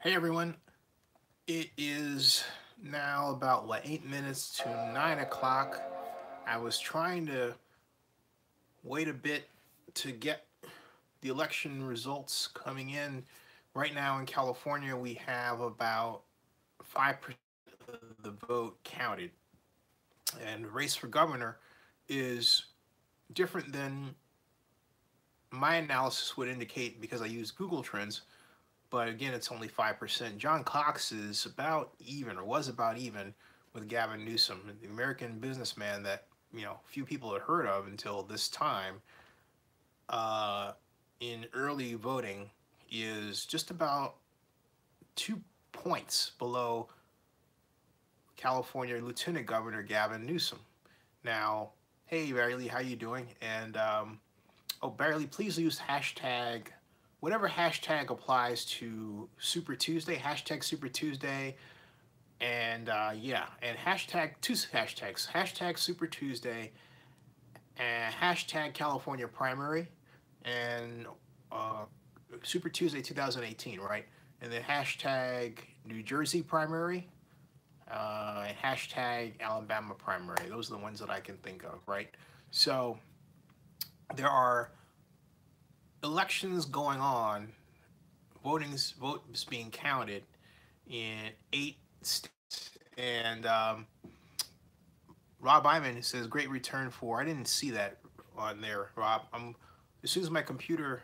Hey everyone, it is now about 8 minutes to 9 o'clock. I was trying to wait a bit to get the election results coming in. Right now in California, we have about 5% of the vote counted. And the race for governor is different than my analysis would indicate because I use Google Trends. But again, it's only 5%. John Cox is about even, or was about even, with Gavin Newsom, the American businessman that few people had heard of until this time. Uh, in early voting, is just about 2 points below California Lieutenant Governor Gavin Newsom. Now, hey Barry Lee, how you doing? And oh, Barry Lee, please use hashtag whatever hashtag applies to Super Tuesday, hashtag Super Tuesday, and yeah, and two hashtags, hashtag Super Tuesday, and hashtag California Primary, and uh, Super Tuesday 2018, right? And then hashtag New Jersey Primary, and hashtag Alabama Primary. Those are the ones that I can think of, right? So there are elections going on, votes being counted in 8 states, and Rob Iman says great return for. I didn't see that on there, Rob. As soon as my computer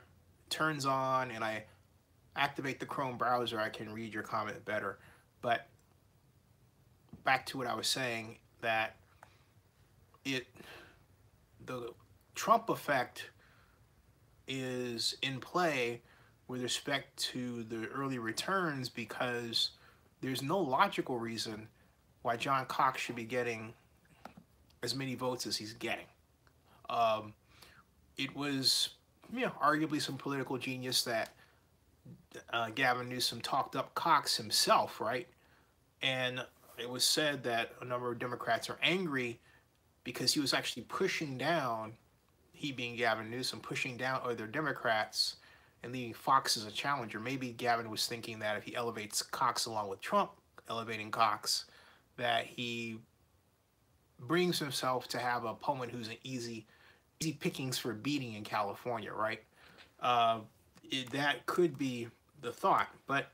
turns on and I activate the Chrome browser, I can read your comment better. But back to what I was saying, that the Trump effect is in play with respect to the early returns because there's no logical reason why John Cox should be getting as many votes as he's getting. Um, it was, arguably some political genius that Gavin Newsom talked up Cox himself, right? And it was said that a number of Democrats are angry because he was actually pushing down, he being Gavin Newsom, pushing down other Democrats and leaving Fox as a challenger. Maybe Gavin was thinking that if he elevates Cox along with Trump elevating Cox, that he brings himself to have an opponent who's an easy pickings for beating in California, right? Uh, that could be the thought, but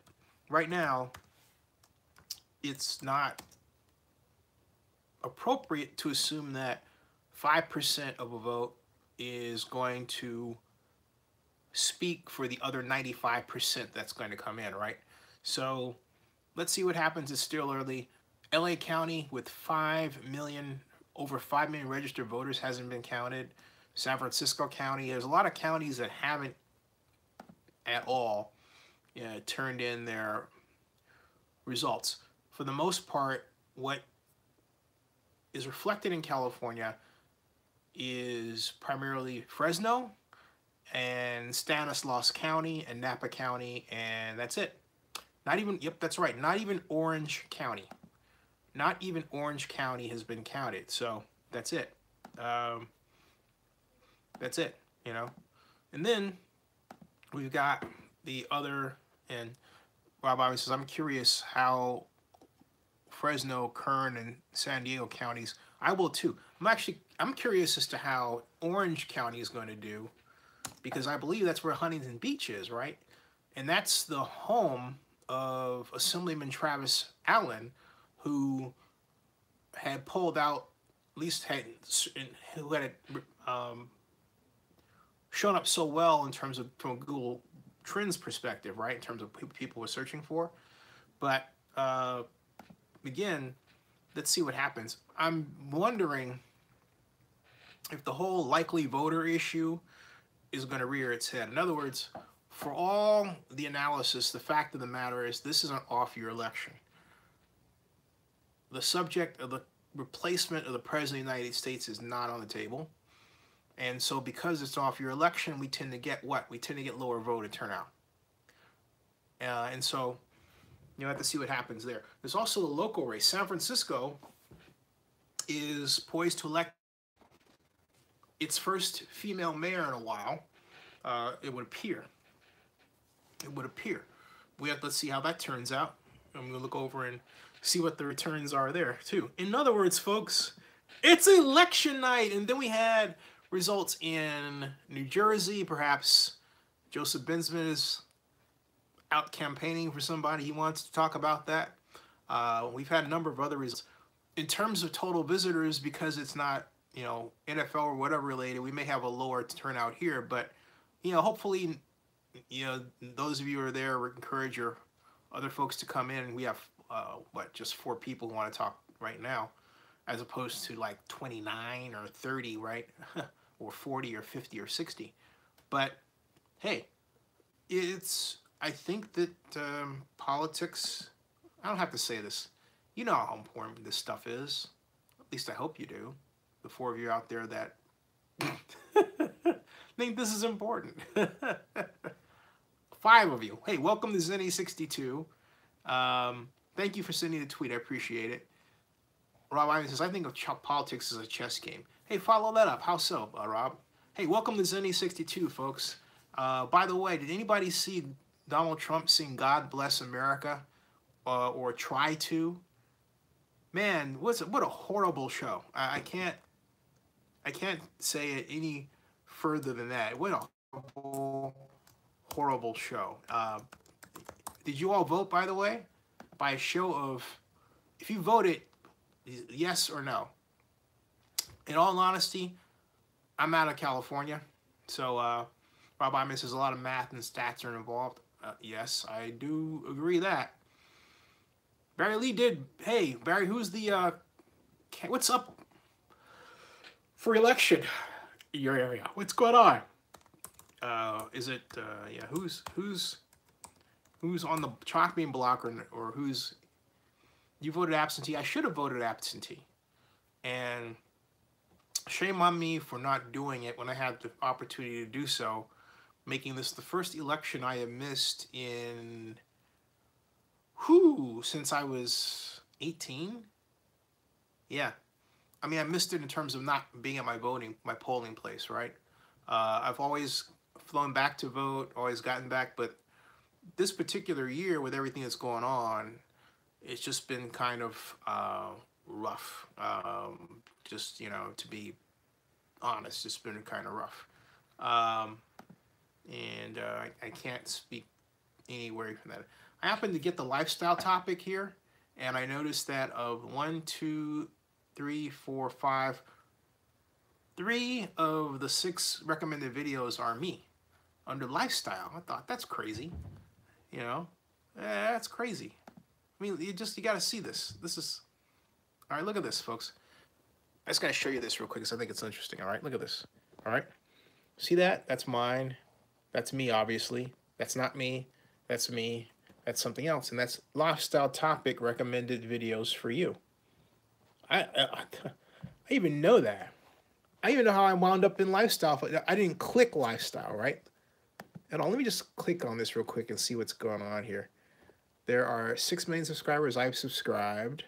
right now it's not appropriate to assume that 5% of a vote is going to speak for the other 95% that's going to come in, right? So let's see what happens. It's still early. LA County with 5 million, over 5 million registered voters hasn't been counted. San Francisco County, there's a lot of counties that haven't at all turned in their results. For the most part, what is reflected in California is primarily Fresno and Stanislaus County and Napa County, and that's it. Not even, yep, that's right, not even Orange County. Not even Orange County has been counted, so that's it. That's it, And then we've got the other, and Rob Ivan says, I'm curious how Fresno, Kern, and San Diego counties, I will too. I'm curious as to how Orange County is going to do, because I believe that's where Huntington Beach is, right? And that's the home of Assemblyman Travis Allen, who had pulled out, at least who had shown up so well in terms of from a Google Trends perspective, right? In terms of who people were searching for. But again, let's see what happens. I'm wondering if the whole likely voter issue is going to rear its head. In other words, for all the analysis, the fact of the matter is this is an off-year election. The subject of the replacement of the President of the United States is not on the table. And so because it's off-year election, we tend to get what? We tend to get lower voter turnout. And so you have to see what happens there. There's also the local race. San Francisco is poised to elect its first female mayor in a while. It would appear. let's see how that turns out. I'm gonna look over and see what the returns are there too. In other words, folks, it's election night, and then we had results in New Jersey. Perhaps Joseph Bensman is out campaigning for somebody. He wants to talk about that. We've had a number of other results. In terms of total visitors, because it's not, NFL or whatever related, we may have a lower turnout here, but, hopefully, those of you who are there, we encourage your other folks to come in. We have, just 4 people who want to talk right now, as opposed to like 29 or 30, right? Or 40 or 50 or 60. But, hey, I think that politics, I don't have to say this. You know how important this stuff is. At least I hope you do. The 4 of you out there that think this is important. 5 of you. Hey, welcome to Zenny62. Thank you for sending the tweet. I appreciate it. Rob Ivan says, I think of politics as a chess game. Hey, follow that up. How so, Rob? Hey, welcome to Zenny62, folks. By the way, did anybody see Donald Trump sing God Bless America or try to? Man, what a horrible show. I can't say it any further than that. What a horrible show. Did you all vote, by the way? By a show of, if you voted yes or no. In all honesty, I'm out of California, so Rob Iman says a lot of math and stats are involved. Yes, I do agree that. Barry Lee did. Hey, Barry, who's the what's up for election in your area? What's going on? Is it yeah? Who's on the chalk bean block or who's you voted absentee? I should have voted absentee, and shame on me for not doing it when I had the opportunity to do so. Making this the first election I have missed in since I was 18. Yeah, I mean I missed it in terms of not being at my polling place, right? I've always flown back to vote, always gotten back, but this particular year with everything that's going on, it's just been kind of rough. Just, to be honest, it's been kind of rough. And I can't speak anywhere from that. I happened to get the lifestyle topic here, and I noticed that of 1, 2, 3, 4, 5, 3 of the 6 recommended videos are me under lifestyle. I thought that's crazy, that's crazy. I mean, you got to see this. This is all right. Look at this, folks. I just got to show you this real quick because I think it's interesting. All right, look at this. All right, see that? That's mine. That's me, obviously. That's not me. That's me. That's something else, and that's lifestyle topic recommended videos for you. I even know that. I even know how I wound up in lifestyle. I didn't click lifestyle, right? And let me just click on this real quick and see what's going on here. There are 6 million subscribers. I've subscribed.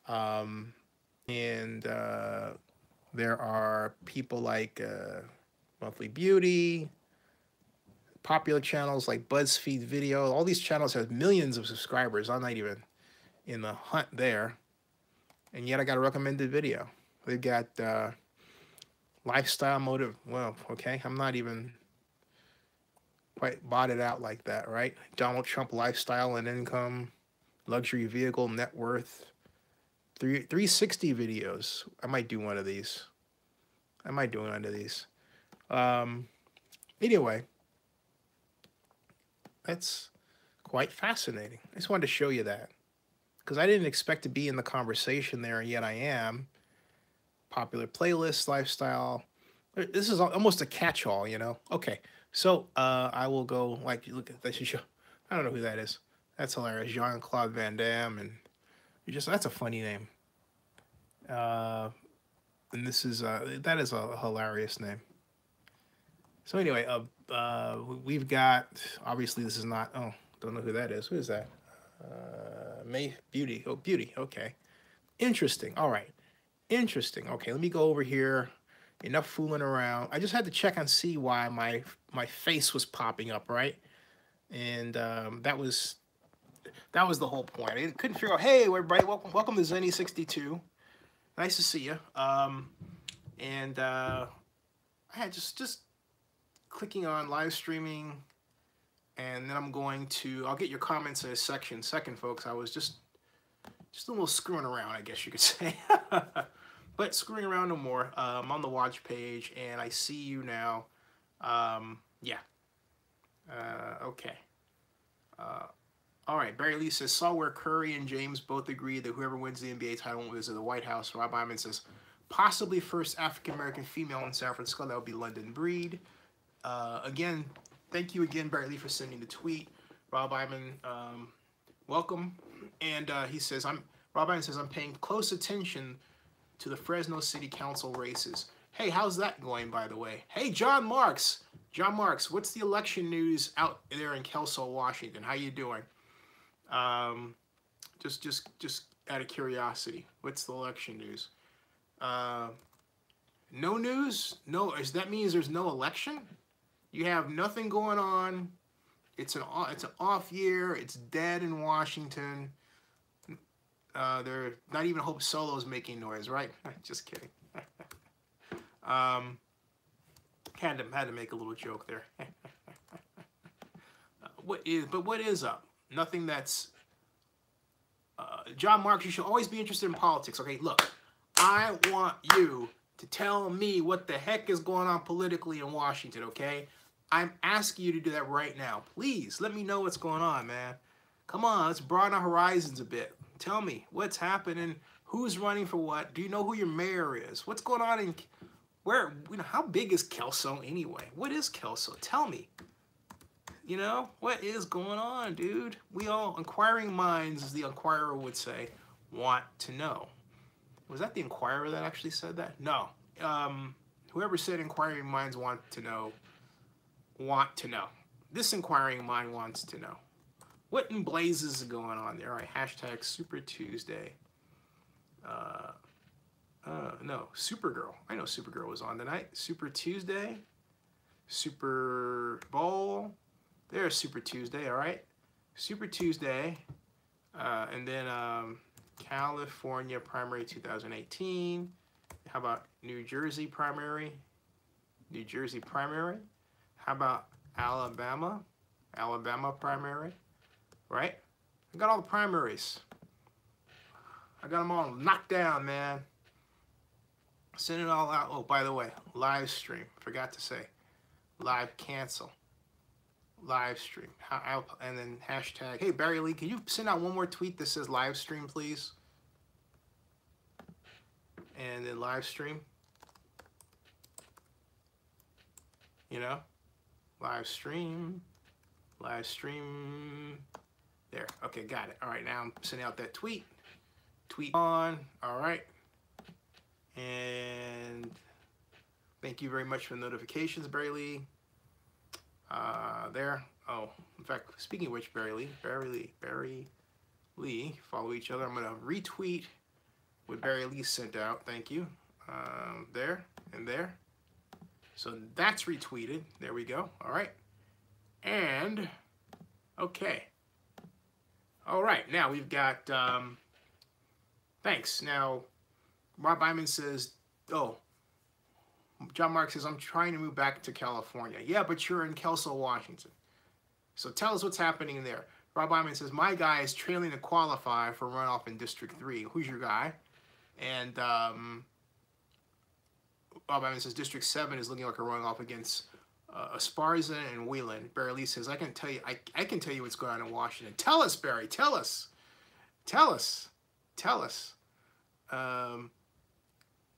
And there are people like Monthly Beauty, popular channels like BuzzFeed Video. All these channels have millions of subscribers. I'm not even in the hunt there. And yet I got a recommended video. They've got lifestyle motive. Well, okay, I'm not even quite bought it out like that, right? Donald Trump lifestyle and income, luxury vehicle, net worth, 360 videos. I might do one of these. Anyway, that's quite fascinating. I just wanted to show you that because I didn't expect to be in the conversation there, and yet I am. Popular playlist, lifestyle. This is almost a catch-all, Okay, so I will go, look at this show. I don't know who that is. That's hilarious. Jean-Claude Van Damme, and that's a funny name. And this is, that is a hilarious name. So anyway, we've got, obviously this is not, don't know who that is. Who is that? May Beauty. Oh, Beauty. Okay. Interesting. All right. Interesting. Okay, let me go over here. Enough fooling around. I just had to check and see why my face was popping up, right? And that was the whole point. I couldn't figure out. Hey, everybody, welcome to Zenny62. Nice to see you. And I had just clicking on live streaming, and then I'm going to. I'll get your comments in a second, folks. I was just a little screwing around, I guess you could say. But screwing around no more. I'm on the watch page, and I see you now. Yeah. Okay. All right. Barry Lee says, saw where Curry and James both agree that whoever wins the NBA title will visit the White House. Rob Iman says, possibly first African-American female in San Francisco. That would be London Breed. Again, thank you again, Barry Lee, for sending the tweet. Rob Iman, welcome. And he says, Rob Iman says, I'm paying close attention to the Fresno City Council races. Hey, how's that going, by the way? Hey, John Marks. John Marks, what's the election news out there in Kelso, Washington? How you doing? Just out of curiosity, what's the election news? No news? No, that means there's no election? You have nothing going on. It's an off year. It's dead in Washington. They're not even Hope Solo's making noise, right? Just kidding. Had to make a little joke there. What is up? Nothing that's. John Marks, you should always be interested in politics. Okay, look, I want you to tell me what the heck is going on politically in Washington. Okay, I'm asking you to do that right now. Please let me know what's going on, man. Come on, let's broaden our horizons a bit. Tell me what's happening. Who's running for what? Do you know who your mayor is? What's going on in where? You know, how big is Kelso anyway? What is Kelso? Tell me. You know, what is going on, dude? We all, inquiring minds, as the Inquirer would say, want to know. Was that the Inquirer that actually said that? No. Whoever said inquiring minds want to know. This inquiring mind wants to know. What in blazes is going on there? All right, hashtag Super Tuesday. No, Supergirl. I know Supergirl was on tonight. Super Tuesday. Super Bowl. There's Super Tuesday, all right? Super Tuesday. And then California primary 2018. How about New Jersey primary? New Jersey primary. How about Alabama? Alabama primary. Right? I got all the primaries. I got them all knocked down, man. Send it all out. Oh, by the way, live stream. Forgot to say. Live cancel. Live stream. And then hashtag. Hey, Barry Lee, can you send out one more tweet that says live stream, please? And then live stream. You know? Live stream. Live stream. There. Okay, got it. All right, now I'm sending out that tweet. Tweet on. All right. And thank you very much for the notifications, Barry Lee. There. Oh, in fact, speaking of which, Barry Lee, follow each other. I'm going to retweet what Barry Lee sent out. Thank you. There and there. So that's retweeted. There we go. All right. And, okay. All right. Now we've got, thanks. Now, Rob Iman says, oh, John Mark says, I'm trying to move back to California. Yeah, but you're in Kelso, Washington. So tell us what's happening there. Rob Iman says, my guy is trailing to qualify for runoff in District 3. Who's your guy? And Rob Iman says, District 7 is looking like a runoff against Esparza and Whelan. Barry Lee says, I can tell you what's going on in Washington. Tell us, Barry. Tell us. Tell us. Tell us.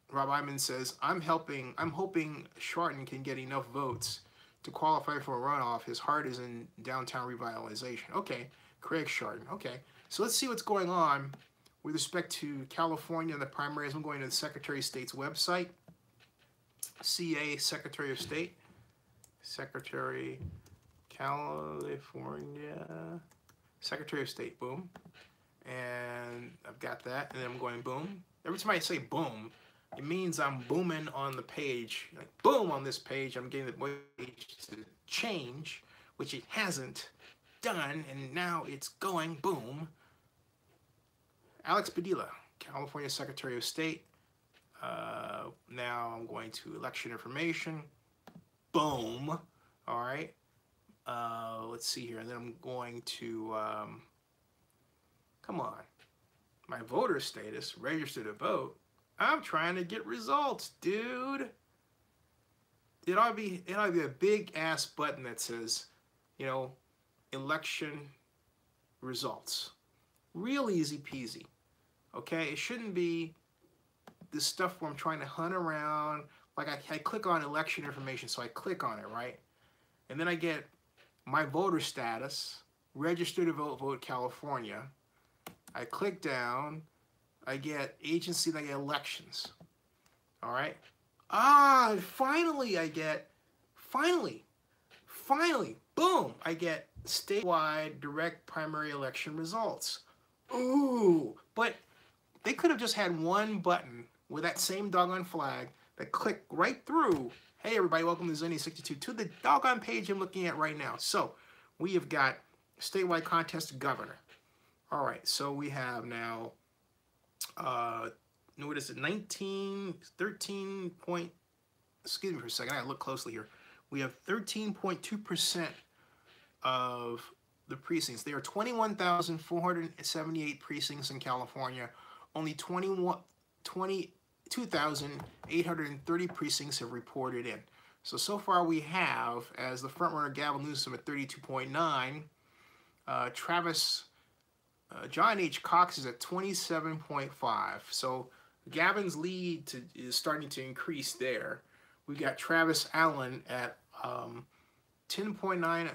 Rob Iman says, I'm hoping Sharton can get enough votes to qualify for a runoff. His heart is in downtown revitalization. Okay, Craig Sharton. Okay, so let's see what's going on with respect to California and the primaries. I'm going to the Secretary of State's website. CA, Secretary of State. Secretary, California. Secretary of State, boom. And I've got that, and then I'm going boom. Every time I say boom, it means I'm booming on the page. Like boom on this page, I'm getting the page to change, which it hasn't done, and now it's going, boom. Alex Padilla, California Secretary of State. Now I'm going to election information. Boom. All right. Let's see here. And then I'm going to, come on. My voter status, register to vote. I'm trying to get results, dude. It ought to be a big ass button that says, you know, election results. Real easy peasy. Okay? It shouldn't be this stuff where I'm trying to hunt around. Like I click on election information, so I click on it, right? And then I get my voter status, register to vote, vote California. I click down, I get agency, then I get elections. All right? Finally I get, finally, boom, I get statewide direct primary election results. Ooh, but they could have just had one button with that same doggone flag that clicked right through. Hey everybody, welcome to Zenny62 to the doggone page I'm looking at right now. So we have got statewide contest governor. All right, so we have now, what is it, 13 point, excuse me for a second, I gotta look closely here. We have 13.2% of the precincts. There are 21,478 precincts in California. Only 22,830 precincts have reported in. So far we have, as the frontrunner Gavin Newsom at 32.9, John H. Cox is at 27.5. So Gavin's lead is starting to increase there. We've got Travis Allen at 10.9,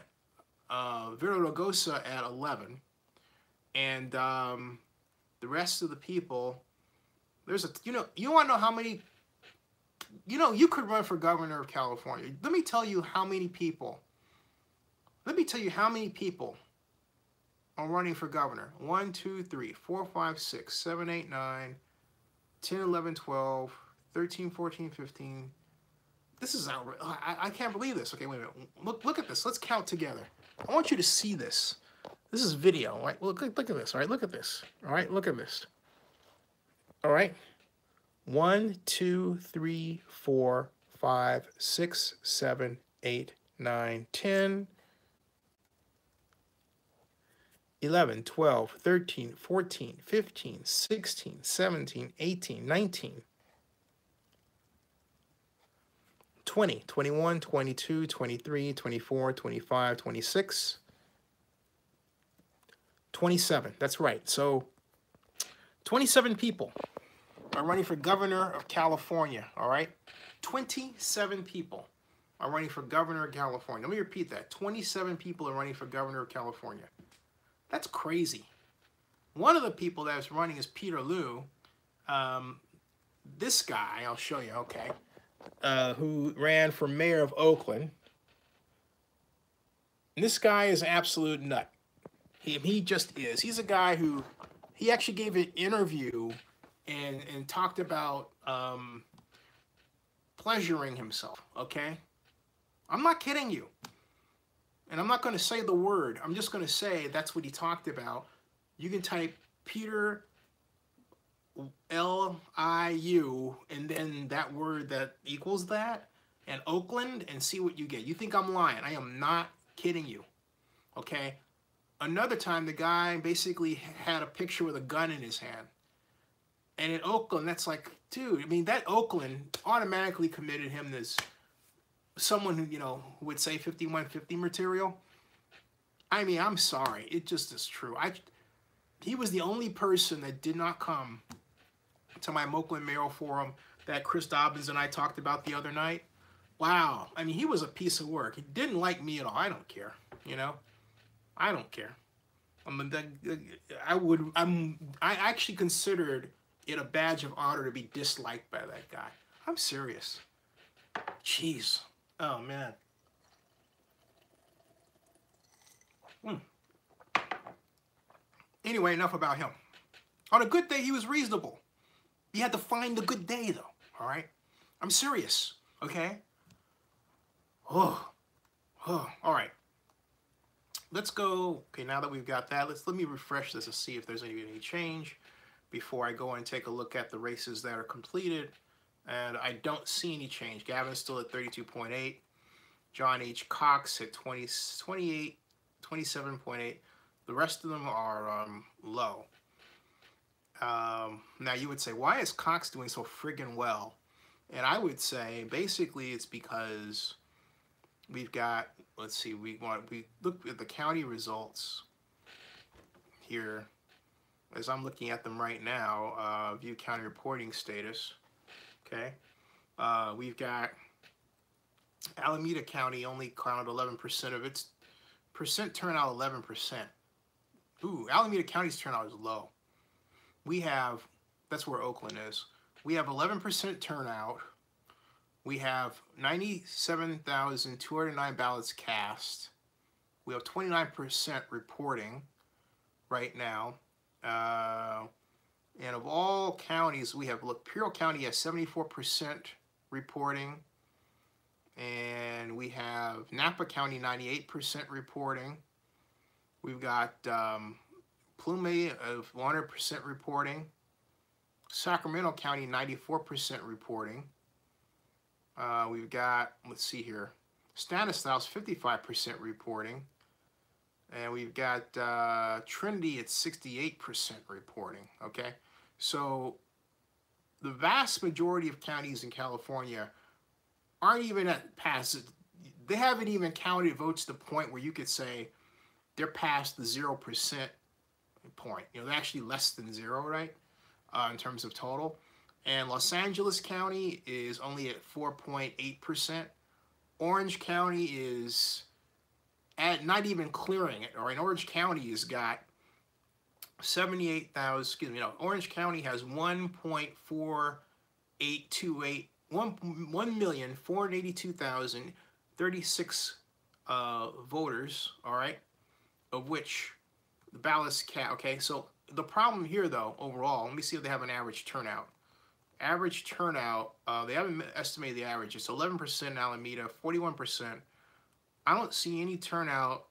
Vero Rogosa at 11, and the rest of the people. There's you want to know how many? You could run for governor of California. Let me tell you how many people. Let me tell you how many people are running for governor. 1, 2, 3, 4, 5, 6, 7, 8, 9, 10, 11, 12, 13, 14, 15. This is outrageous. I can't believe this. Okay, wait a minute. Look at this. Let's count together. I want you to see this. This is video, right? Look at this. All right, look at this. All right, look at this. All right. 1, 2, 3, 4, 5, 6, 7, 8, 9, 10, 11, 12, 13, 14, 15, 16, 17, 18, 19, 20, 21, 22, 23, 24, 25, 26, 27. That's right. So 27 people are running for governor of California, all right? 27 people are running for governor of California. Let me repeat that. 27 people are running for governor of California. That's crazy. One of the people that's running is Peter Liu. This guy, I'll show you, okay, who ran for mayor of Oakland. And this guy is an absolute nut. He just is. He's a guy who, he actually gave an interview and talked about pleasuring himself, okay? I'm not kidding you. And I'm not going to say the word. I'm just going to say that's what he talked about. You can type Peter L-I-U and then that word that equals that and Oakland and see what you get. You think I'm lying. I am not kidding you. Okay? Another time, the guy basically had a picture with a gun in his hand. And in Oakland, that's like, dude, I mean, that Oakland automatically committed him as someone who, who would say 5150 material. I mean, I'm sorry. It just is true. He was the only person that did not come to my Oakland Mayoral Forum that Chris Dobbins and I talked about the other night. Wow. I mean, he was a piece of work. He didn't like me at all. I don't care. I don't care. I actually considered it a badge of honor to be disliked by that guy. I'm serious. Jeez. Oh, man. Anyway, enough about him. On a good day, he was reasonable. You had to find the good day, though. All right? I'm serious. Okay? Oh. All right. let's go. Okay, now that we've got that, let me refresh this and see if there's any change before I go and take a look at the races that are completed. And I don't see any change. Gavin's still at 32.8. John H. Cox at 28, 27.8. The rest of them are low. Now you would say, why is Cox doing so friggin' well? And I would say basically it's because we've got, let's see, we look at the county results here as I'm looking at them right now. View county reporting status. Okay, we've got Alameda County only counted 11% of its percent turnout. 11%. Ooh, Alameda County's turnout is low. We have, that's where Oakland is. We have 11% turnout. We have 97,209 ballots cast. We have 29% reporting right now. And of all counties, we have, look, Puro County has 74% reporting. And we have Napa County 98% reporting. We've got Plume of 100% reporting. Sacramento County 94% reporting. We've got, let's see here, Stanislaus 55% reporting. And we've got Trinity at 68% reporting, okay? So the vast majority of counties in California aren't even at past, they haven't even counted votes to the point where you could say they're past the 0% point. You know, they're actually less than zero, right? In terms of total. And Los Angeles County is only at 4.8%. Orange County is at not even clearing it. Or in Orange County has got 78,000, excuse me, no, Orange County has 1.4828, 1,482,036 voters, all right, of which the ballots count. Okay, so the problem here, though, overall, let me see if they have an average turnout. Average turnout, they haven't estimated the average. It's 11% in Alameda, 41%. I don't see any turnout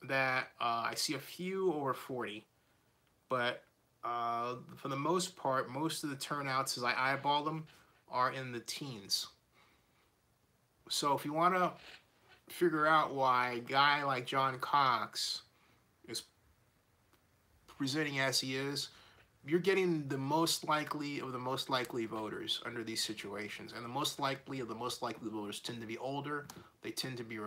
that, I see a few over 40. But for the most part, most of the turnouts, as I eyeball them, are in the teens. So if you want to figure out why a guy like John Cox is presenting as he is, you're getting the most likely of the most likely voters under these situations. And the most likely of the most likely voters tend to be older. They tend to be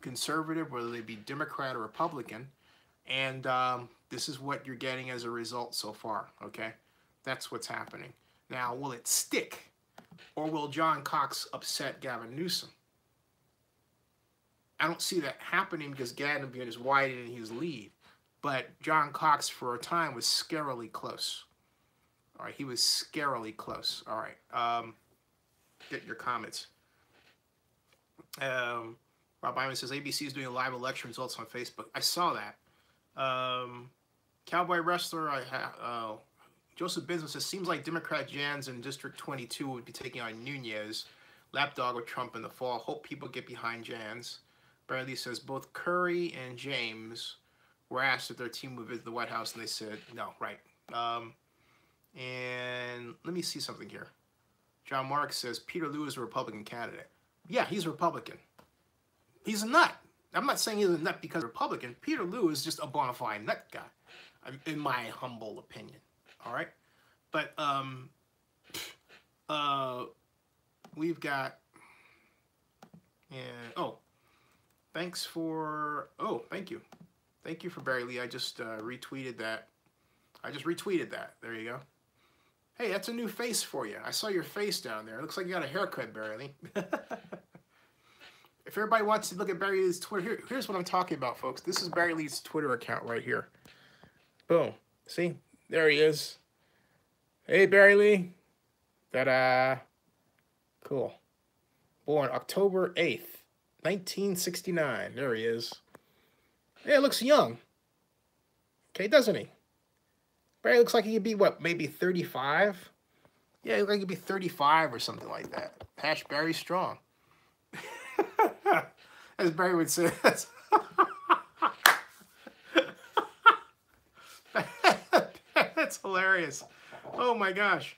conservative, whether they be Democrat or Republican. And this is what you're getting as a result so far, okay? That's what's happening. Now, will it stick? Or will John Cox upset Gavin Newsom? I don't see that happening because Gavin is widening his lead. But John Cox, for a time, was scarily close. All right, he was scarily close. All right, get your comments. Rob Iman says, ABC is doing live election results on Facebook. I saw that. Cowboy Wrestler, Joseph Benson says, seems like Democrat Jans in District 22 would be taking on Nunez, lapdog with Trump in the fall. Hope people get behind Jans. Bradley says, both Curry and James were asked if their team would visit the White House, and they said no, right. And let me see something here. John Marks says, Peter Liu is a Republican candidate. Yeah, he's a Republican. He's a nut. I'm not saying he's a nut because Republican. Peter Liu is just a bona fide nut guy, in my humble opinion. All right? But we've got, and thanks for, thank you. Thank you for Barry Lee. I just retweeted that. There you go. Hey, that's a new face for you. I saw your face down there. It looks like you got a haircut, Barry Lee. If everybody wants to look at Barry Lee's Twitter, here's what I'm talking about, folks. This is Barry Lee's Twitter account right here. Boom. See? There he is. Hey, Barry Lee. Ta-da. Cool. Born October 8th, 1969. There he is. Yeah, looks young. Okay, doesn't he? Barry looks like he could be, what, maybe 35? Yeah, he looks like he could be 35 or something like that. Hash Barry strong. As Barry would say. That's hilarious. Oh my gosh.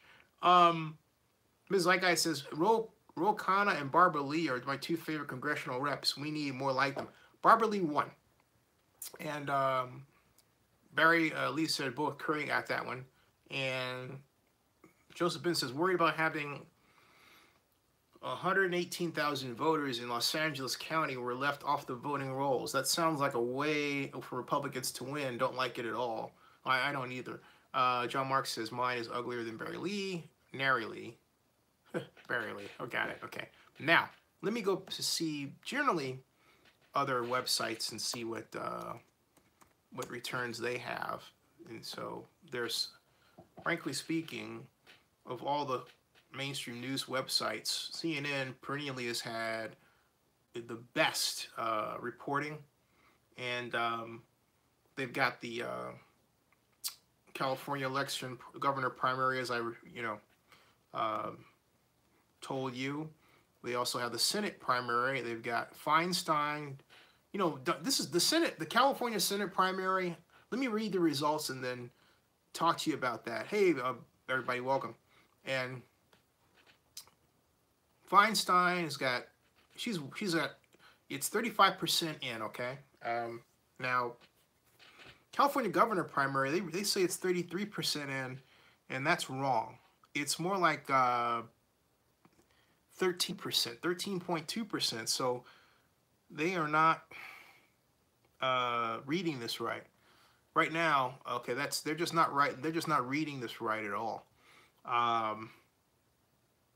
Ms. Like says, Ro Khanna and Barbara Lee are my two favorite congressional reps. We need more like them. Barbara Lee won. And Barry Lee said both Curry got that one. And Joseph Ben says, worried about having 118,000 voters in Los Angeles County were left off the voting rolls. That sounds like a way for Republicans to win. Don't like it at all. I don't either. John Mark says, mine is uglier than Barry Lee. Nary Lee. Barry Lee. Oh, got it. Okay. Now, let me go to see generally other websites and see what returns they have. And so there's, frankly speaking, of all the mainstream news websites, CNN perennially has had the best reporting, and they've got the California election governor primary, as I told you. They also have the Senate primary. They've got Feinstein. You know, this is the Senate, the California Senate primary. Let me read the results and then talk to you about that. Hey, everybody, welcome. And Feinstein has got, she's at, it's 35% in, okay? Now, California governor primary, they say it's 33% in, and that's wrong. It's more like 13%, 13.2%. So they are not reading this right. Right now, okay, they're just not right. They're just not reading this right at all.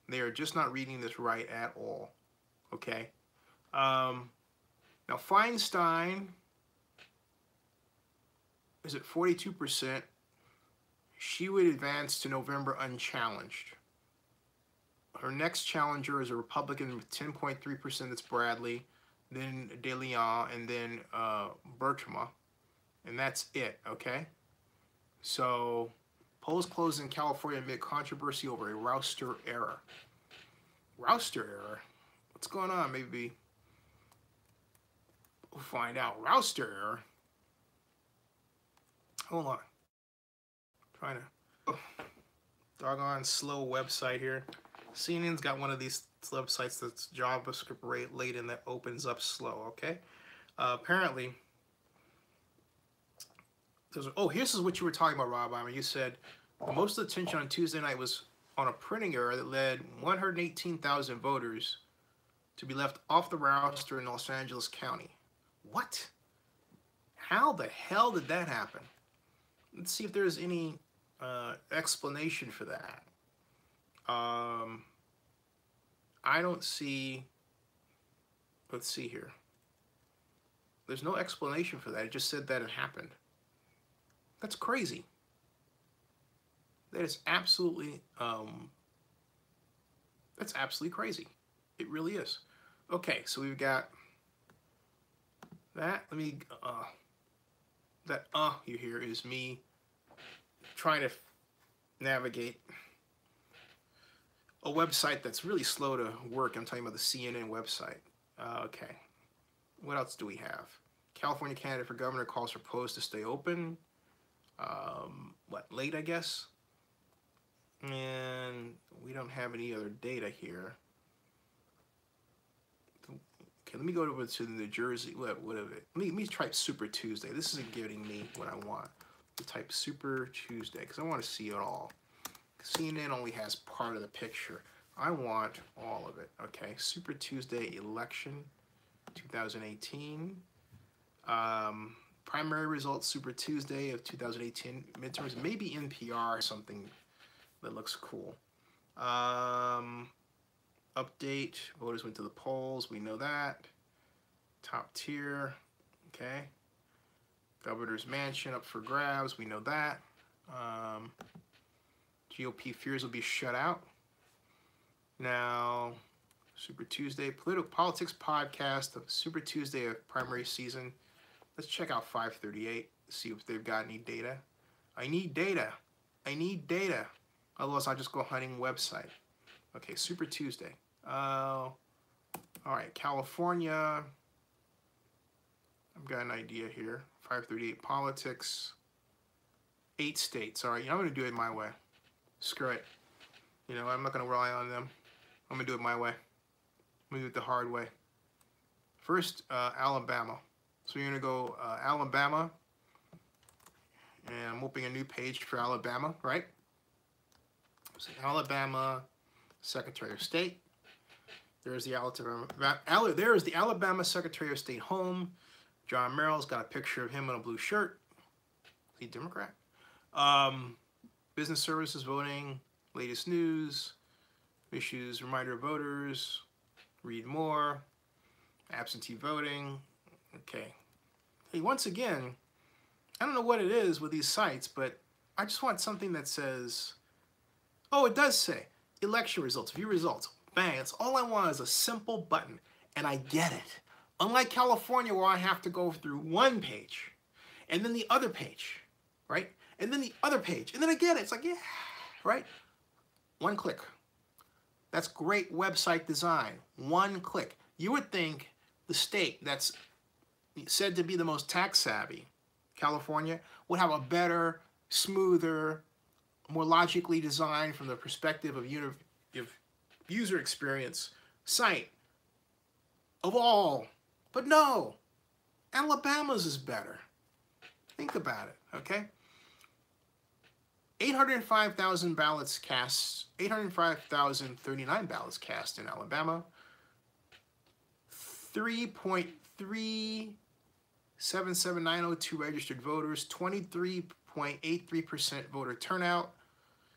They are just not reading this right at all. Okay. Now Feinstein is at 42%. She would advance to November unchallenged. Her next challenger is a Republican with 10.3%. That's Bradley, then De Leon, and then Bertram. And that's it, okay? So, polls closed in California amid controversy over a roster error. Roster error? What's going on? Maybe we'll find out. Roster error? Hold on. Trying to... doggone slow website here. CNN's got one of these websites that's JavaScript laden that opens up slow, okay? Apparently... here's what you were talking about, Rob. I mean, you said most of the attention on Tuesday night was on a printing error that led 118,000 voters to be left off the roster in Los Angeles County. What? How the hell did that happen? Let's see if there's any explanation for that. I don't see. Let's see here. There's no explanation for that. It just said that it happened. That's crazy. That is absolutely, that's absolutely crazy. It really is. Okay, so we've got that. Let me, that you hear is me trying to navigate a website that's really slow to work. I'm talking about the CNN website. Okay. What else do we have? California candidate for governor calls for polls to stay open. Late, I guess. And we don't have any other data here. Okay, let me go over to the New Jersey. What of it? Let me type Super Tuesday. This isn't giving me what I want. To type Super Tuesday because I want to see it all. CNN only has part of the picture. I want all of it. Okay, Super Tuesday election 2018. Primary results Super Tuesday of 2018. Midterms, maybe NPR or something that looks cool. Update, voters went to the polls, we know that. Top tier, okay. Governor's mansion up for grabs, we know that. GOP fears will be shut out. Now, Super Tuesday, politics podcast of Super Tuesday of primary season. Let's check out 538, see if they've got any data. I need data. I need data. Otherwise, I'll just go hunting website. Okay, Super Tuesday. All right, California. I've got an idea here. 538 politics. 8 states. All right, I'm going to do it my way. Screw it. You know, I'm not going to rely on them. I'm going to do it my way. I'm going to do it the hard way. First, Alabama. So you're going to go Alabama. And I'm opening a new page for Alabama, right? So Alabama Secretary of State. There's the Alabama Secretary of State home. John Merrill's got a picture of him in a blue shirt. Is he Democrat? Business services voting, latest news, issues, reminder of voters, read more, absentee voting. Okay. Hey, once again, I don't know what it is with these sites, but I just want something that says, oh, it does say election results, view results. Bang, that's all I want is a simple button, and I get it. Unlike California, where I have to go through one page, and then the other page, right? And then the other page, and then I get it. It's like, yeah, right? One click. That's great website design. One click. You would think the state that's said to be the most tax savvy, California, would have a better, smoother, more logically designed from the perspective of user experience site of all. But no, Alabama's is better. Think about it, okay? 805,000 ballots cast, 805,039 ballots cast in Alabama. 3.377902 registered voters, 23.83% voter turnout,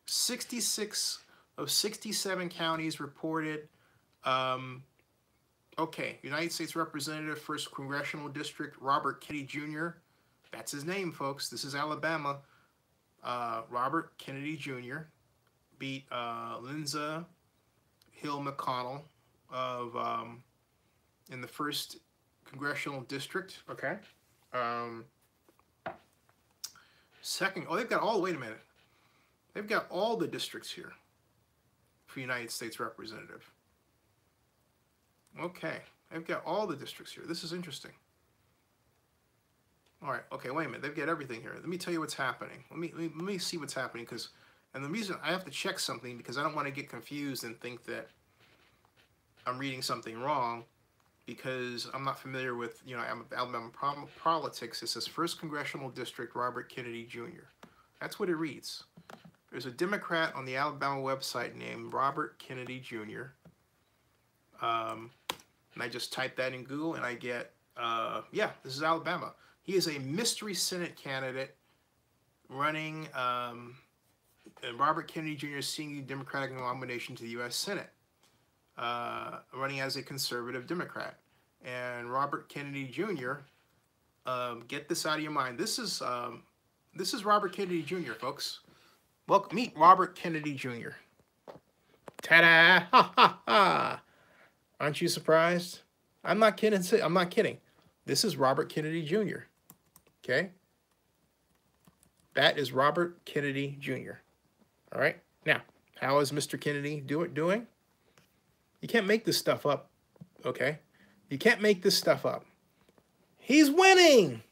66 of 67 counties reported. Okay, United States Representative, 1st Congressional District, Robert Kennedy Jr. That's his name, folks. This is Alabama. Robert Kennedy Jr. beat Lindsey Hill McConnell of in the 1st Congressional District. Okay. Second, oh, they've got all. Wait a minute. They've got all the districts here for United States Representative. Okay, they've got all the districts here. This is interesting. All right, okay, wait a minute. They've got everything here. Let me tell you what's happening. Let me see what's happening, because, and the reason I have to check something, because I don't want to get confused and think that I'm reading something wrong, because I'm not familiar with, you know, Alabama politics. It says 1st Congressional District, Robert Kennedy Jr. That's what it reads. There's a Democrat on the Alabama website named Robert Kennedy Jr. And I just type that in Google and I get, yeah, this is Alabama. He is a mystery Senate candidate running, and Robert Kennedy Jr. is seeking Democratic nomination to the U.S. Senate, running as a conservative Democrat. And Robert Kennedy Jr., get this out of your mind. This is Robert Kennedy Jr., folks. Welcome, meet Robert Kennedy Jr. Ta-da! Ha ha ha! Aren't you surprised? I'm not kidding. I'm not kidding. This is Robert Kennedy Jr. Okay? That is Robert Kennedy Jr. All right? Now, how is Mr. Kennedy doing? You can't make this stuff up, okay? You can't make this stuff up. He's winning,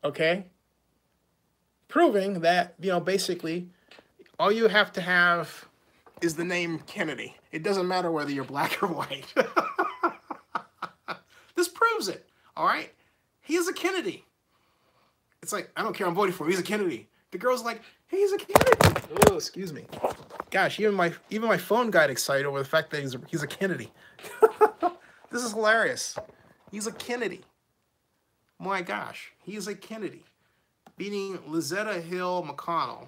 okay? Proving that, you know, basically, all you have to have is the name Kennedy. It doesn't matter whether you're black or white. This proves it, all right? He is a Kennedy. It's like, I don't care, I'm voting for him. He's a Kennedy. The girl's like, hey, he's a Kennedy. Oh, excuse me. Gosh, even my phone got excited over the fact that he's a Kennedy. This is hilarious. He's a Kennedy. My gosh, he's a Kennedy. Beating Lindsey Hill McConnell,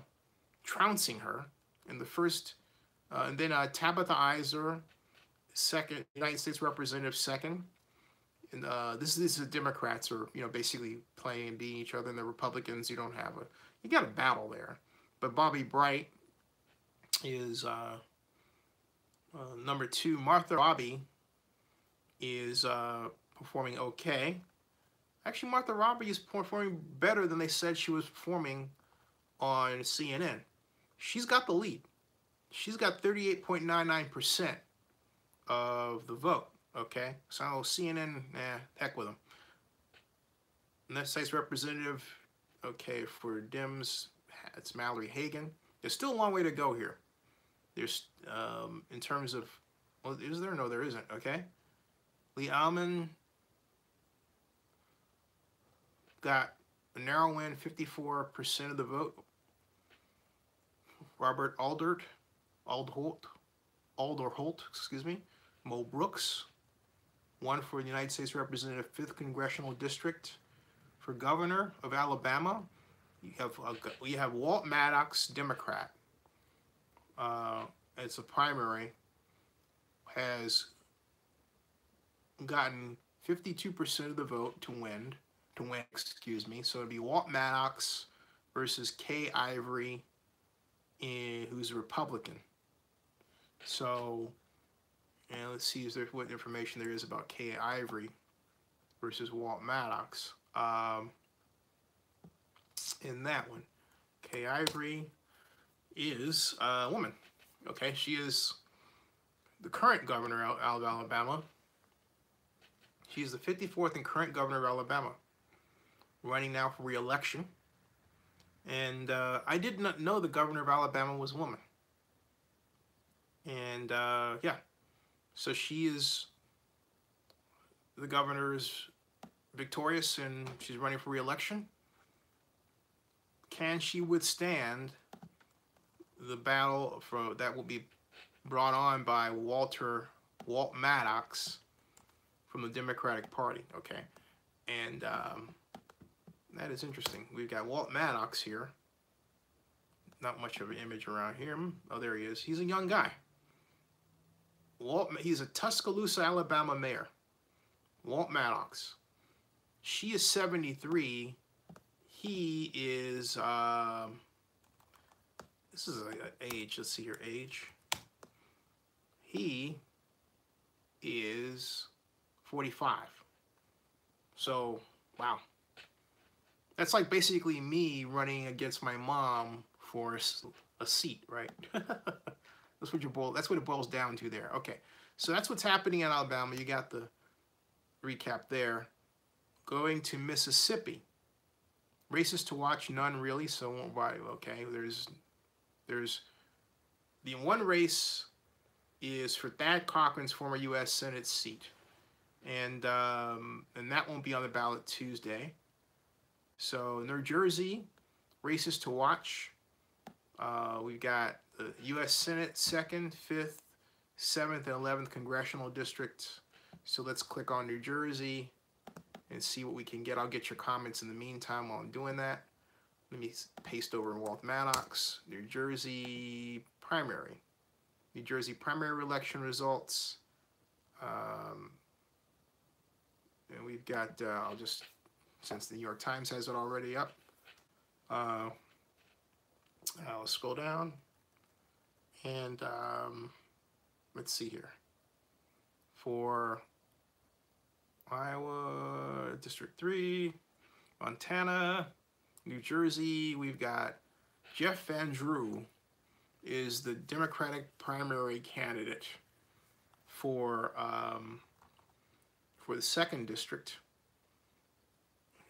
trouncing her in the 1st, and then Tabitha Iser, 2nd, United States Representative 2nd. And this is the Democrats are, you know, basically playing and beating each other, and the Republicans, you got a battle there. But Bobby Bright is number 2. Martha Robbie is performing okay. Actually, Martha Robbie is performing better than they said she was performing on CNN. She's got the lead. She's got 38.99% of the vote. Okay, so CNN, heck with them. United States Representative, okay, for Dems It's Mallory Hagan. There's still a long way to go here. There's, in terms of, well, is there? No, there isn't, okay? Lee Almond got a narrow win, 54% of the vote. Robert Alderholt, excuse me. Mo Brooks won for the United States Representative 5th Congressional District. For governor of Alabama, you have Walt Maddox, Democrat. It's a primary, has gotten 52% of the vote to win, excuse me. So it'd be Walt Maddox versus Kay Ivory, who's a Republican. So, and let's see what information there is about Kay Ivory versus Walt Maddox. In that one, Kay Ivory is a woman. Okay, she is the current governor of Alabama. She's the 54th and current governor of Alabama, running now for re-election. And I did not know the governor of Alabama was a woman. And yeah, so she is, the governor is victorious and she's running for re-election. Can she withstand the battle that will be brought on by Walt Maddox from the Democratic Party? Okay, and that is interesting. We've got Walt Maddox here. Not much of an image around here. Oh, there he is. He's a young guy. He's a Tuscaloosa, Alabama mayor. Walt Maddox. She is 73. He is, this is an age. Let's see your age. He is 45. So, wow. That's like basically me running against my mom for a seat, right? That's what it boils down to there. Okay, so that's what's happening in Alabama. You got the recap there. Going to Mississippi. Races to watch, none really. So okay, there's the one race is for Thad Cochran's former U.S. Senate seat, and that won't be on the ballot Tuesday. So New Jersey, races to watch. We've got the U.S. Senate 2nd, 5th, 7th, and 11th congressional districts. So let's click on New Jersey and see what we can get. I'll get your comments in the meantime while I'm doing that. Let me paste over Walt Maddox. New Jersey primary. New Jersey primary election results. And we've got, I'll just, since the New York Times has it already up, I'll scroll down. And let's see here. For Iowa, District 3, Montana, New Jersey, we've got Jeff Van Drew is the Democratic primary candidate for the 2nd district.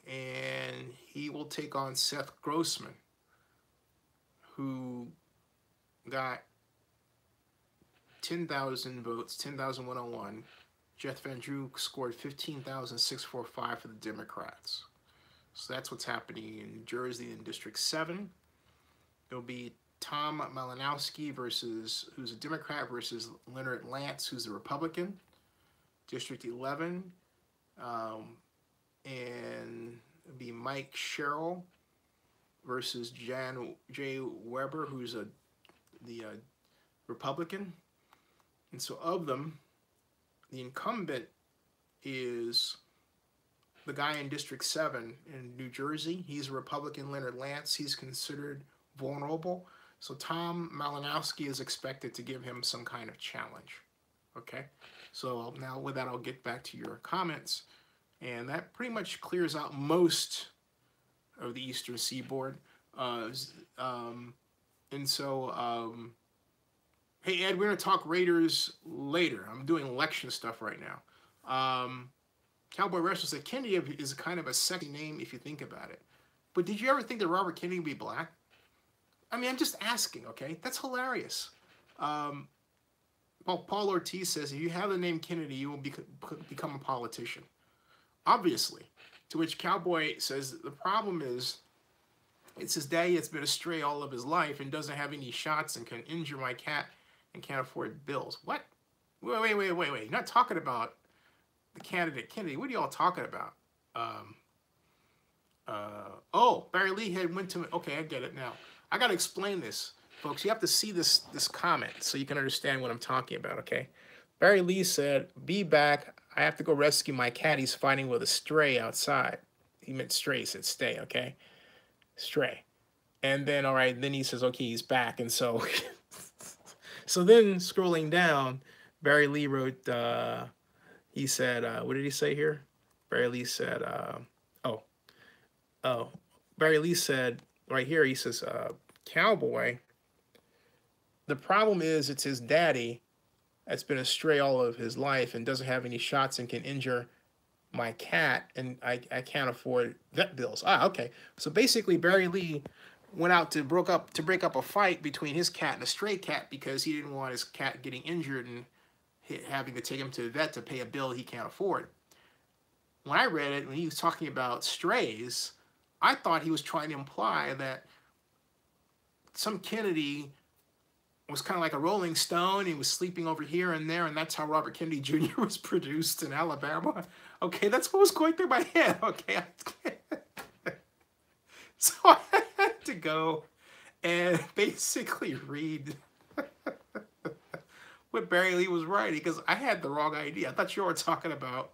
And he will take on Seth Grossman, who got 10,000 votes, 10,101. Jeff Van Drew scored 15,645 for the Democrats. So that's what's happening in New Jersey in District 7. It'll be Tom Malinowski who's a Democrat, versus Leonard Lance, who's a Republican. District 11, and it'll be Mike Sherrill versus Jan J. Weber, who's the Republican. And so of them, the incumbent is the guy in District 7 in New Jersey. He's a Republican, Leonard Lance. He's considered vulnerable. So Tom Malinowski is expected to give him some kind of challenge. Okay? So now with that, I'll get back to your comments. And that pretty much clears out most of the Eastern Seaboard. And so, hey, Ed, we're going to talk Raiders later. I'm doing election stuff right now. Cowboy Wrestler said Kennedy is kind of a sexy name if you think about it. But did you ever think that Robert Kennedy would be black? I mean, I'm just asking, okay? That's hilarious. Um, Paul Ortiz says, if you have the name Kennedy, you will become a politician. Obviously. To which Cowboy says, the problem is, it's his daddy that's been a stray all of his life and doesn't have any shots and can injure my cat and can't afford bills. What? Wait. You're not talking about the candidate Kennedy. What are y'all talking about? Oh, Barry Lee had went to... Okay, I get it now. I got to explain this, folks. You have to see this comment so you can understand what I'm talking about, okay? Barry Lee said, be back. I have to go rescue my cat. He's fighting with a stray outside. He meant stray. He said stay, okay? Stray. And then, all right, then he says, okay, he's back. And so, so then scrolling down, Barry Lee wrote, he said, what did he say here? Barry Lee said, Barry Lee said right here, he says, Cowboy, the problem is it's his daddy that's been a stray all of his life and doesn't have any shots and can injure my cat, and I can't afford vet bills. Ah, okay. So basically, Barry Lee went out to break up a fight between his cat and a stray cat because he didn't want his cat getting injured and having to take him to the vet to pay a bill he can't afford. When I read it, when he was talking about strays, I thought he was trying to imply that some Kennedy was kind of like a Rolling Stone. He was sleeping over here and there, and that's how Robert Kennedy Jr. was produced in Alabama. Okay, that's what was going through my head. Okay, so I had to go and basically read what Barry Lee was writing because I had the wrong idea. I thought you were talking about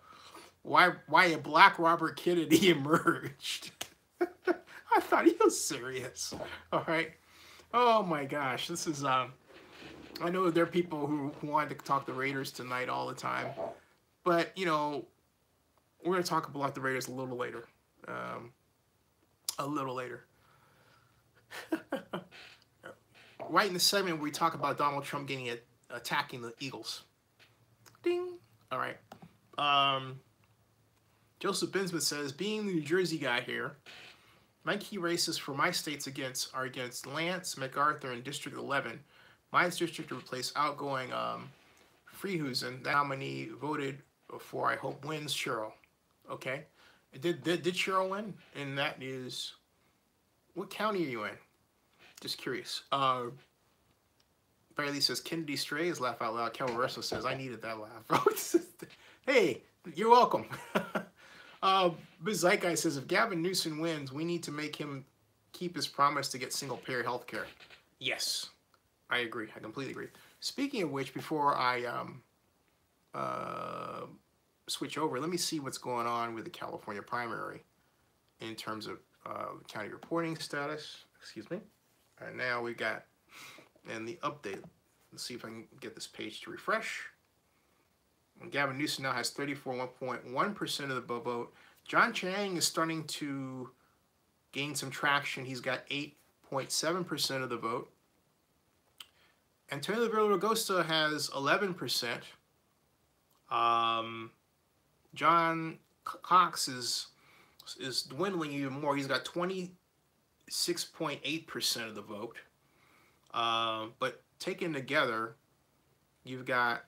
why a black Robert Kennedy emerged. I thought he was serious. All right. Oh my gosh, this is I know there are people who wanted to talk the Raiders tonight all the time, but you know, we're gonna talk about the Raiders a little later. Right in the segment where we talk about Donald Trump attacking the Eagles. Ding. All right. Joseph Binsman says, being the New Jersey guy here, my key races for my states are against Lance, MacArthur, and District 11. My district to replace outgoing Freehusen. That nominee voted for, I hope, wins Cheryl. Okay. Did Cheryl win? And that is, what county are you in? Just curious. Barry Lee says, Kennedy Stray is laugh out loud. Kel Russell says, I needed that laugh. Hey, you're welcome. Biz Zeitgeist says, if Gavin Newsom wins, we need to make him keep his promise to get single-payer health care. Yes, I agree. I completely agree. Speaking of which, before I switch over, let me see what's going on with the California primary in terms of county reporting status. Excuse me. And now we got, and the update. Let's see if I can get this page to refresh. And Gavin Newsom now has 34.1% of the vote. John Chiang is starting to gain some traction. He's got 8.7% of the vote. Antonio Villaraigosa has 11%. John Cox is dwindling even more. He's got 26.8% of the vote. But taken together, you've got,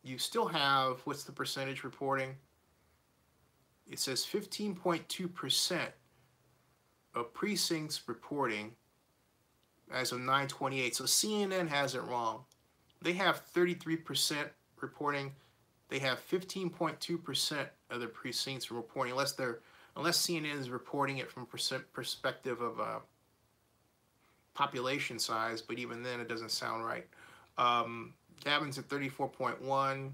you still have, what's the percentage reporting? It says 15.2% of precincts reporting as of 9/28. So CNN has it wrong. They have 33% reporting. They have 15.2% of the precincts reporting, unless CNN is reporting it from perspective of population size. But even then, it doesn't sound right. Gavin's at 34.1.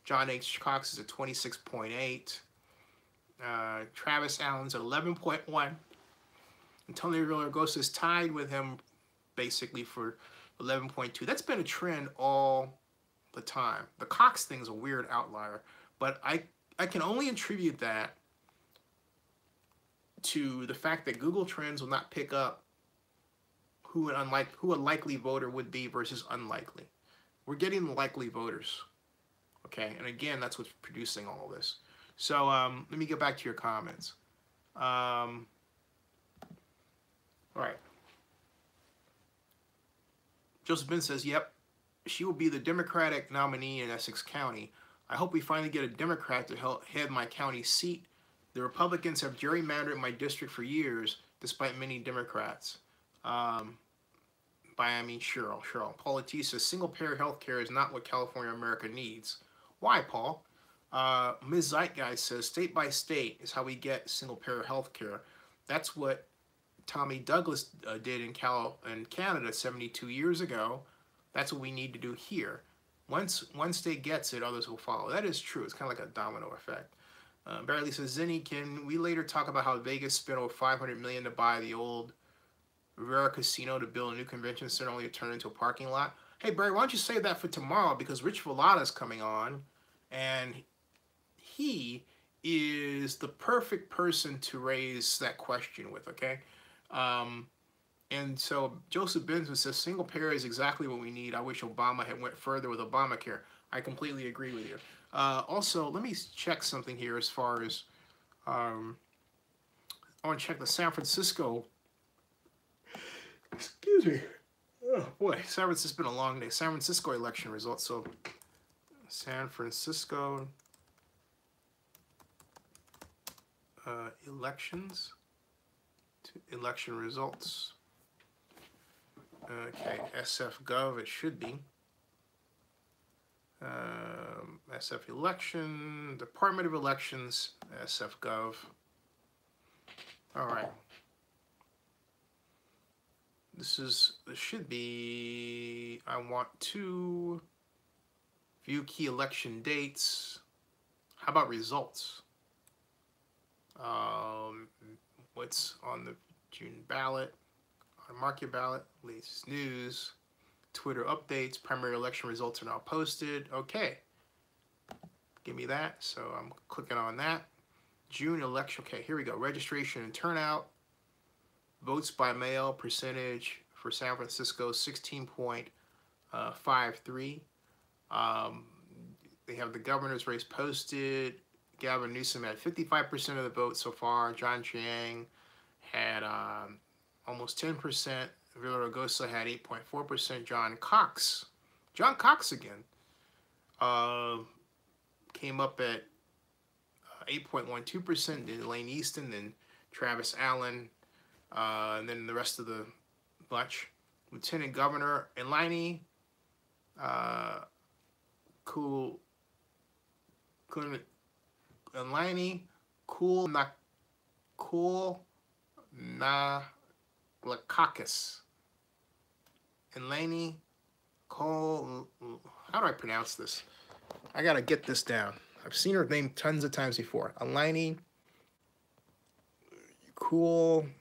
John H. Cox is at 26.8. Travis Allen's at 11.1. Antonio Villaraigosa is tied with him basically for 11.2. That's been a trend all the time. The Cox thing's a weird outlier, but I can only attribute that to the fact that Google Trends will not pick up who a likely voter would be versus unlikely. We're getting the likely voters, okay? And again, that's what's producing all of this. So let me get back to your comments. All right. Joseph Ben says, yep, she will be the Democratic nominee in Essex County. I hope we finally get a Democrat to help head my county seat. The Republicans have gerrymandered my district for years, despite many Democrats. By I mean Cheryl. Paul T says, single-payer health care is not what California America needs. Why, Paul? Ms. Zeitgeist says, state by state is how we get single-payer health care. That's what Tommy Douglas did in Canada 72 years ago. That's what we need to do here. Once one state gets it, others will follow. That is true. It's kind of like a domino effect. Barry Lee says, Zinni, can we later talk about how Vegas spent over $500 million to buy the old Rivera Casino to build a new convention center, only to turn into a parking lot? Hey, Barry, why don't you save that for tomorrow, because Rich Villada's coming on, and he is the perfect person to raise that question with, okay? And so Joseph Benson says, single payer is exactly what we need. I wish Obama had went further with Obamacare. I completely agree with you. Also, let me check something here as far as, I want to check the San Francisco, excuse me. Oh boy, San Francisco's been a long day. San Francisco election results. So San Francisco elections, election results. Okay, SF.gov, it should be. SF election, Department of Elections, SF.gov. All right. This should be, I want to view key election dates. How about results? What's on the June ballot? Mark your ballot, latest news, Twitter updates, primary election results are now posted. Okay, give me that. So I'm clicking on that. June election, okay, here we go. Registration and turnout. Votes by mail percentage for San Francisco, 16.53. They have the governor's race posted. Gavin Newsom had 55% of the vote so far. John Chiang had almost 10%. Villaraigosa had 8.4%. John Cox again, came up at 8.12%. Then Lane Easton, then Travis Allen, and then the rest of the bunch. Lieutenant Governor Elaine Koulakakis. Elaine Cole, how do I pronounce this? I gotta get this down. I've seen her name tons of times before. Elaine Koulakakis.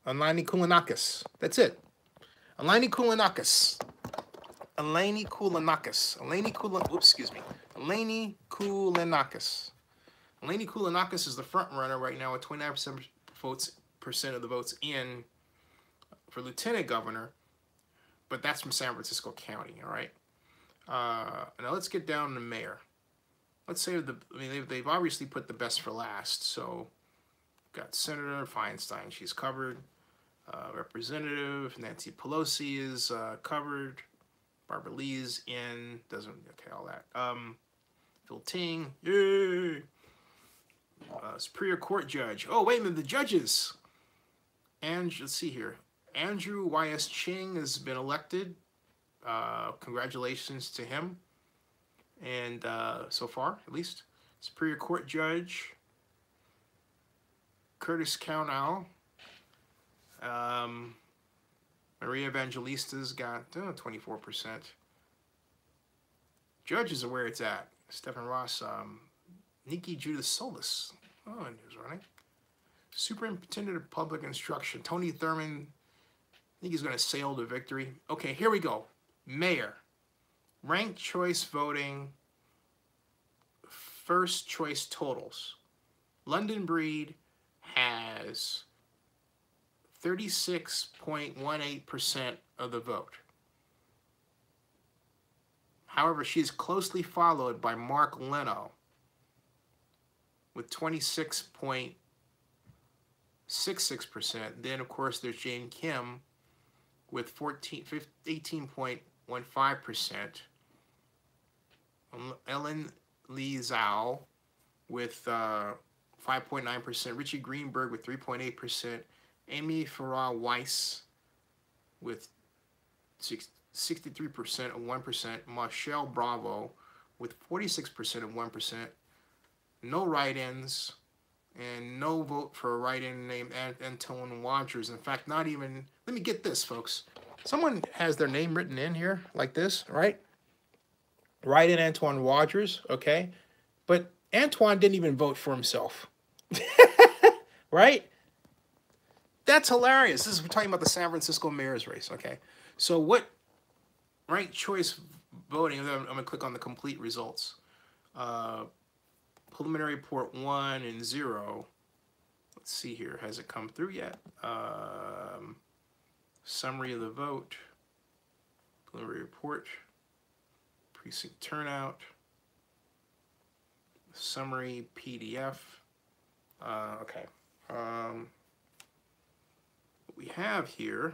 Elaine Koulanakis. That's it. Elaine Koulanakis. Elaine Koulanakis. Elaine Koulanakis. Elaine Koulanakis is the front runner right now with 29% of the votes in for lieutenant governor, but that's from San Francisco County. All right. Now let's get down to mayor. Let's say they've obviously put the best for last. So got Senator Feinstein, she's covered. Representative Nancy Pelosi is covered. Barbara Lee's in, doesn't, okay, all that. Phil Ting, yay! Superior Court Judge. Oh, wait a minute, the judges. And let's see here. Andrew Y.S. Ching has been elected. Congratulations to him. And so far, at least. Superior Court Judge Curtis Cownall. Maria Evangelista's got 24%. Judges are where it's at. Stephen Ross, Nikki Judith Solis. Oh, and who's running? Superintendent of Public Instruction, Tony Thurman. I think he's going to sail to victory. Okay, here we go. Mayor. Ranked choice voting. First choice totals. London Breed has 36.18% of the vote. However, she's closely followed by Mark Leno with 26.69%. 18.16%. Then, of course, there's Jane Kim with 18.15%. Ellen Lee Zhao with 5.9%. Richie Greenberg with 3.8%. Amy Farah Weiss with 63% of 1%. Marshall Bravo with 46% of 1%. No write-ins, and no vote for a write-in named Antoine Rogers. In fact, not even, let me get this, folks. Someone has their name written in here like this, right? Write-in Antoine Rogers, okay? But Antoine didn't even vote for himself, right? That's hilarious. We're talking about the San Francisco mayor's race, okay? So what ranked choice voting, I'm going to click on the complete results. Preliminary report 1 and 0. Let's see here. Has it come through yet? Summary of the vote. Preliminary report. Precinct turnout. Summary PDF. Okay. What we have here,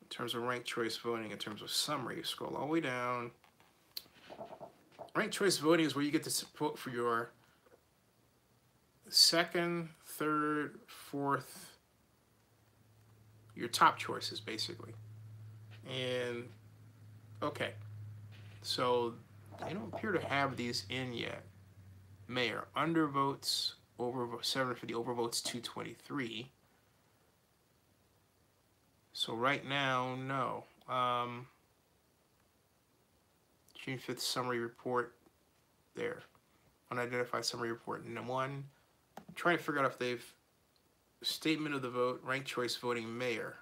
in terms of ranked choice voting, in terms of summary, scroll all the way down. Ranked choice voting is where you get to vote for your second, third, fourth, your top choices, basically. And, okay. So, they don't appear to have these in yet. Mayor, undervotes, 750, overvotes 223. So right now, no. June 5th summary report there. Unidentified summary report 1. I'm trying to figure out if they've statement of the vote, ranked choice voting mayor.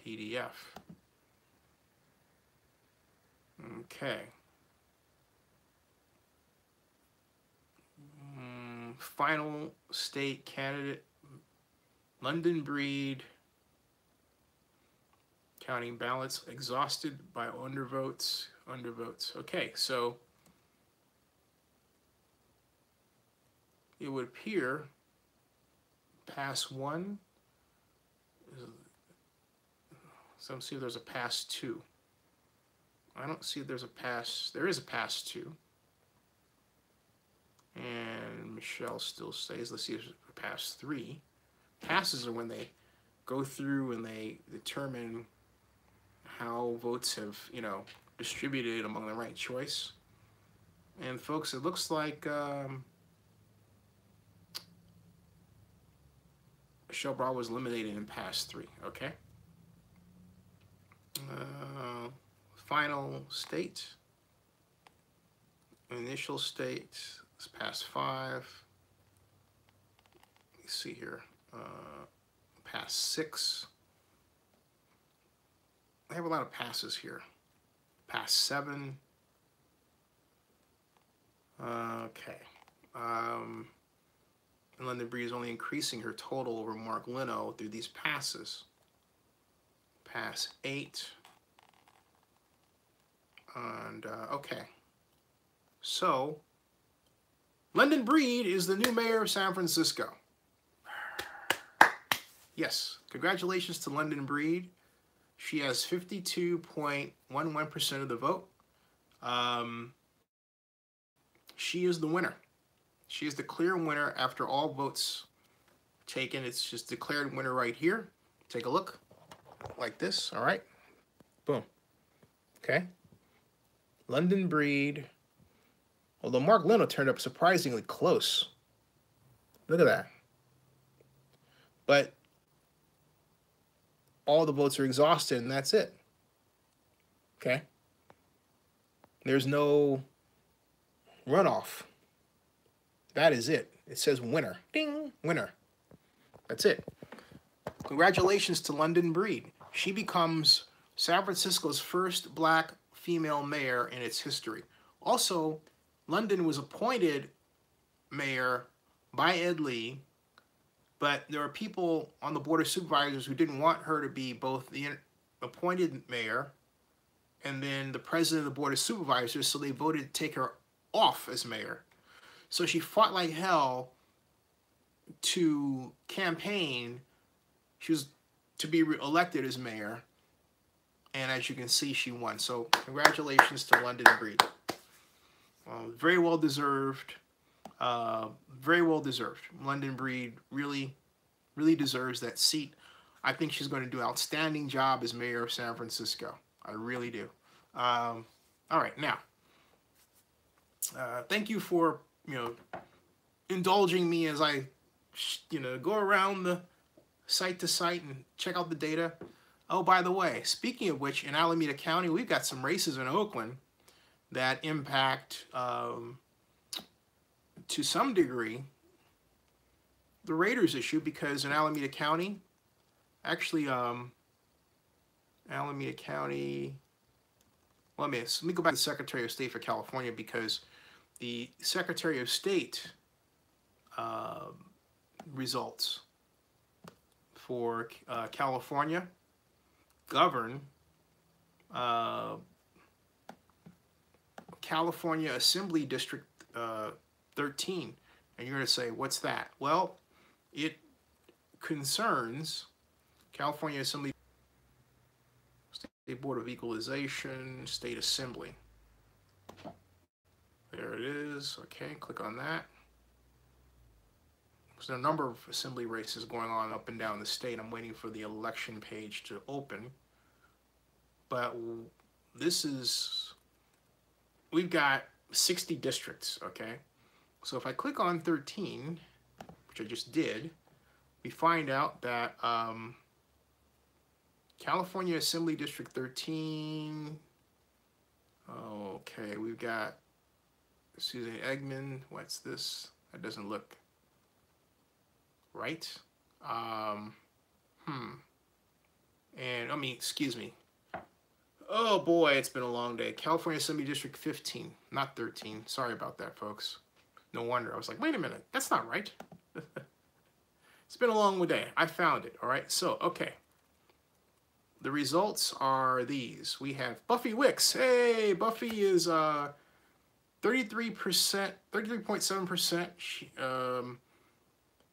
PDF. Okay. Final state candidate, London Breed. Counting ballots, exhausted by undervotes. Okay, so it would appear pass 1. So let's see if there's a pass 2. I don't see if there's a pass. There is a pass 2. And Michelle still stays. Let's see if there's a pass 3. Passes are when they go through and they determine how votes have, distributed among the ranked choice. And folks, it looks like Michelle Bravo was eliminated in pass 3, okay? Final state. Initial state is pass 5. Let's see here. Pass 6. I have a lot of passes here. Pass 7. Okay. And London Breed is only increasing her total over Mark Lino through these passes. Pass 8. And, okay. So, London Breed is the new mayor of San Francisco. Yes, congratulations to London Breed. She has 52.11% of the vote. She is the winner. She is the clear winner after all votes taken. It's just declared winner right here. Take a look. Like this, all right? Boom. Okay. London Breed. Although Mark Lino turned up surprisingly close. Look at that. But all the votes are exhausted, and that's it. Okay? There's no runoff. That is it. It says winner. Ding, winner. That's it. Congratulations to London Breed. She becomes San Francisco's first black female mayor in its history. Also, London was appointed mayor by Ed Lee, but there are people on the Board of Supervisors who didn't want her to be both the appointed mayor and then the president of the Board of Supervisors, so they voted to take her off as mayor. So she fought like hell to campaign. She was to be elected as mayor, and as you can see, she won. So congratulations to London Breed. Very well deserved. Very well deserved. London Breed really deserves that seat. I think she's going to do an outstanding job as mayor of San Francisco. I really do. All right, now, thank you for indulging me as I go around the site to site and check out the data. Oh, by the way, speaking of which, in Alameda County, we've got some races in Oakland that impact, to some degree, the Raiders issue, because in Alameda County, actually, Alameda County, let me go back to the Secretary of State for California, because the Secretary of State results for California govern California Assembly District 13. And you're going to say, what's that? Well, it concerns California Assembly, State Board of Equalization, State Assembly. There it is. Okay, click on that. There's a number of assembly races going on up and down the state. I'm waiting for the election page to open. But this is, we've got 60 districts, okay? So if I click on 13, which I just did, we find out that California Assembly District 13, okay, we've got Susan Eggman. What's this? That doesn't look right. And I mean, excuse me. Oh boy, it's been a long day. California Assembly District 15, not 13. Sorry about that, folks. No wonder. I was like, wait a minute, that's not right. It's been a long day. I found it, all right? So, okay. The results are these. We have Buffy Wicks. Hey, Buffy is 33%, 33.7%.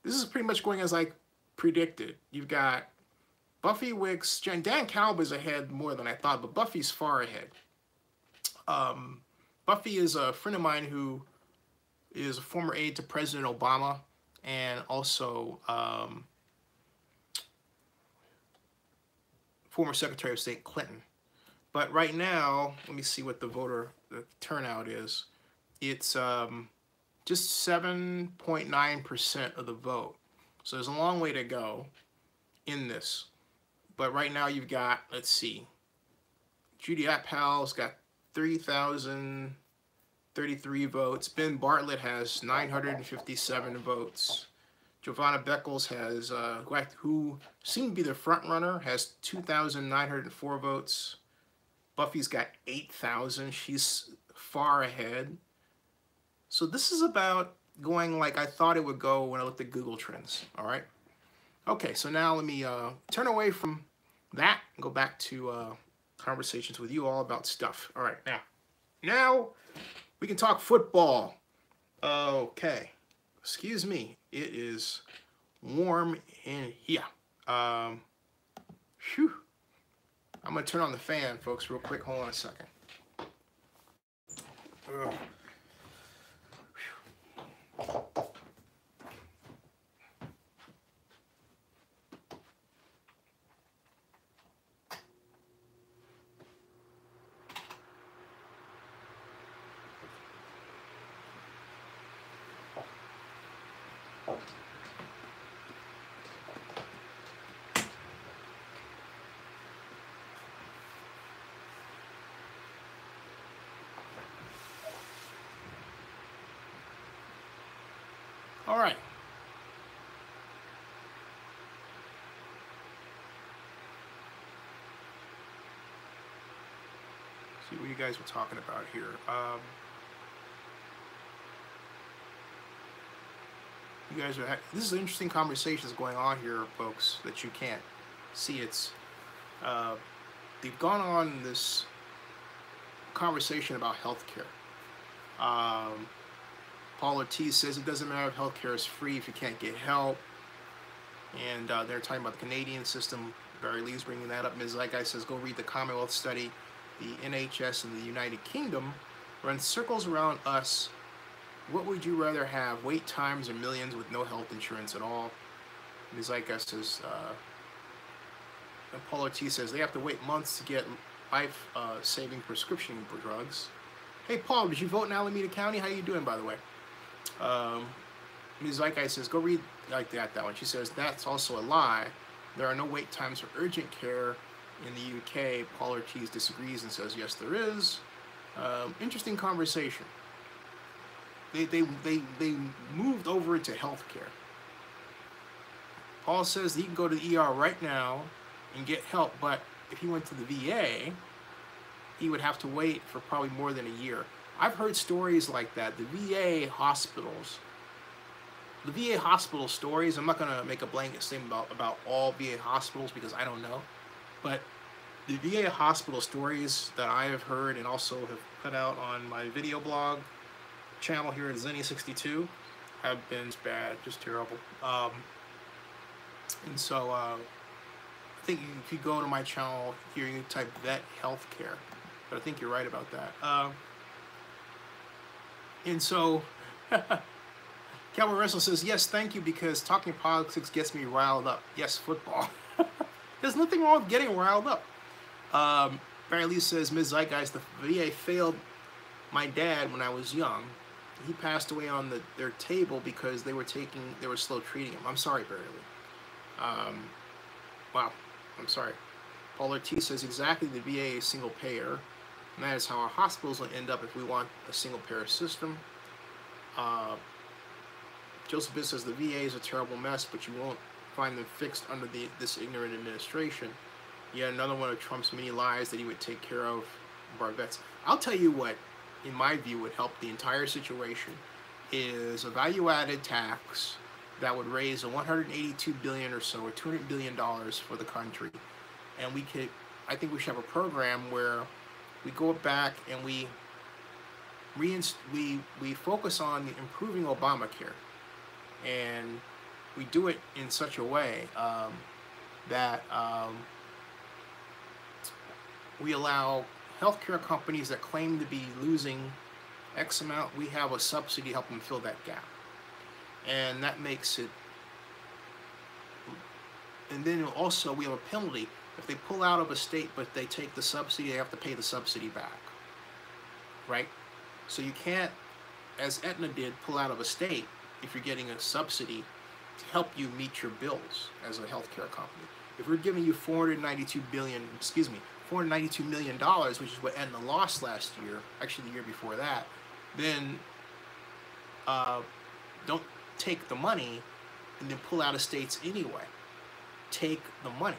This is pretty much going as I predicted. You've got Buffy Wicks, Dan Kalb is ahead more than I thought, but Buffy's far ahead. Buffy is a friend of mine who is a former aide to President Obama, and also former Secretary of State Clinton. But right now, let me see what the turnout is. It's just 7.9% of the vote. So there's a long way to go in this. But right now you've got, let's see, Judy Appel's got 3,033 votes. Ben Bartlett has 957 votes. Giovanna Beckles has, who seemed to be the front runner, has 2,904 votes. Buffy's got 8,000. She's far ahead. So this is about going like I thought it would go when I looked at Google Trends, all right? Okay, so now let me turn away from that and go back to conversations with you all about stuff. All right, now we can talk football. Okay, excuse me, it is warm in here. Phew. I'm gonna turn on the fan, folks, real quick. Hold on a second. Ugh. All right. See what you guys were talking about here. You guys are. This is interesting conversations going on here, folks, that you can't see. It's they've gone on this conversation about healthcare. Paul Ortiz says it doesn't matter if healthcare is free if you can't get help. And they're talking about the Canadian system. Barry Lee's bringing that up. Ms. Zeitgeist says, go read the Commonwealth study. The NHS in the United Kingdom runs circles around us. What would you rather have, wait times or millions with no health insurance at all? Ms. Zeitgeist says, Paul Ortiz says, they have to wait months to get life-saving prescription drugs. Hey, Paul, did you vote in Alameda County? How you doing, by the way? Ms. Zeitgeist says, go read like that one. She says, that's also a lie. There are no wait times for urgent care in the UK. Paul Ortiz disagrees and says, yes, there is. Interesting conversation. They moved over into healthcare. Paul says he can go to the ER right now and get help, but if he went to the VA, he would have to wait for probably more than a year. I've heard stories like that. The VA hospital stories, I'm not going to make a blanket statement about all VA hospitals because I don't know, but the VA hospital stories that I have heard and also have put out on my video blog channel here at Zenny62 have been bad, just terrible. And so I think if you go to my channel here, you type vet healthcare, but I think you're right about that. And so Calvin Russell says, yes, thank you, because talking politics gets me riled up. Yes, football. There's nothing wrong with getting riled up. Barry Lee says, Ms. Zeitgeist, the VA failed my dad when I was young. He passed away on their table because they were slow treating him. I'm sorry, Barry Lee. Wow, I'm sorry. Paul Ortiz says, exactly, the VA is single payer, and that is how our hospitals will end up if we want a single payer system. Joseph Biss says, the VA is a terrible mess, but you won't find them fixed under this ignorant administration. Yet another one of Trump's many lies that he would take care of our vets. I'll tell you what, in my view, would help the entire situation is a value-added tax that would raise a $182 billion or so, or $200 billion for the country. And I think we should have a program where we go back and we focus on improving Obamacare. And we do it in such a way that we allow healthcare companies that claim to be losing X amount, we have a subsidy to help them fill that gap. And that makes it, and then also we have a penalty. If they pull out of a state but they take the subsidy, they have to pay the subsidy back, right? So you can't, as Aetna did, pull out of a state if you're getting a subsidy to help you meet your bills as a healthcare company. If we're giving you $492 million, which is what Aetna lost last year, actually the year before that, then don't take the money and then pull out of states anyway. Take the money,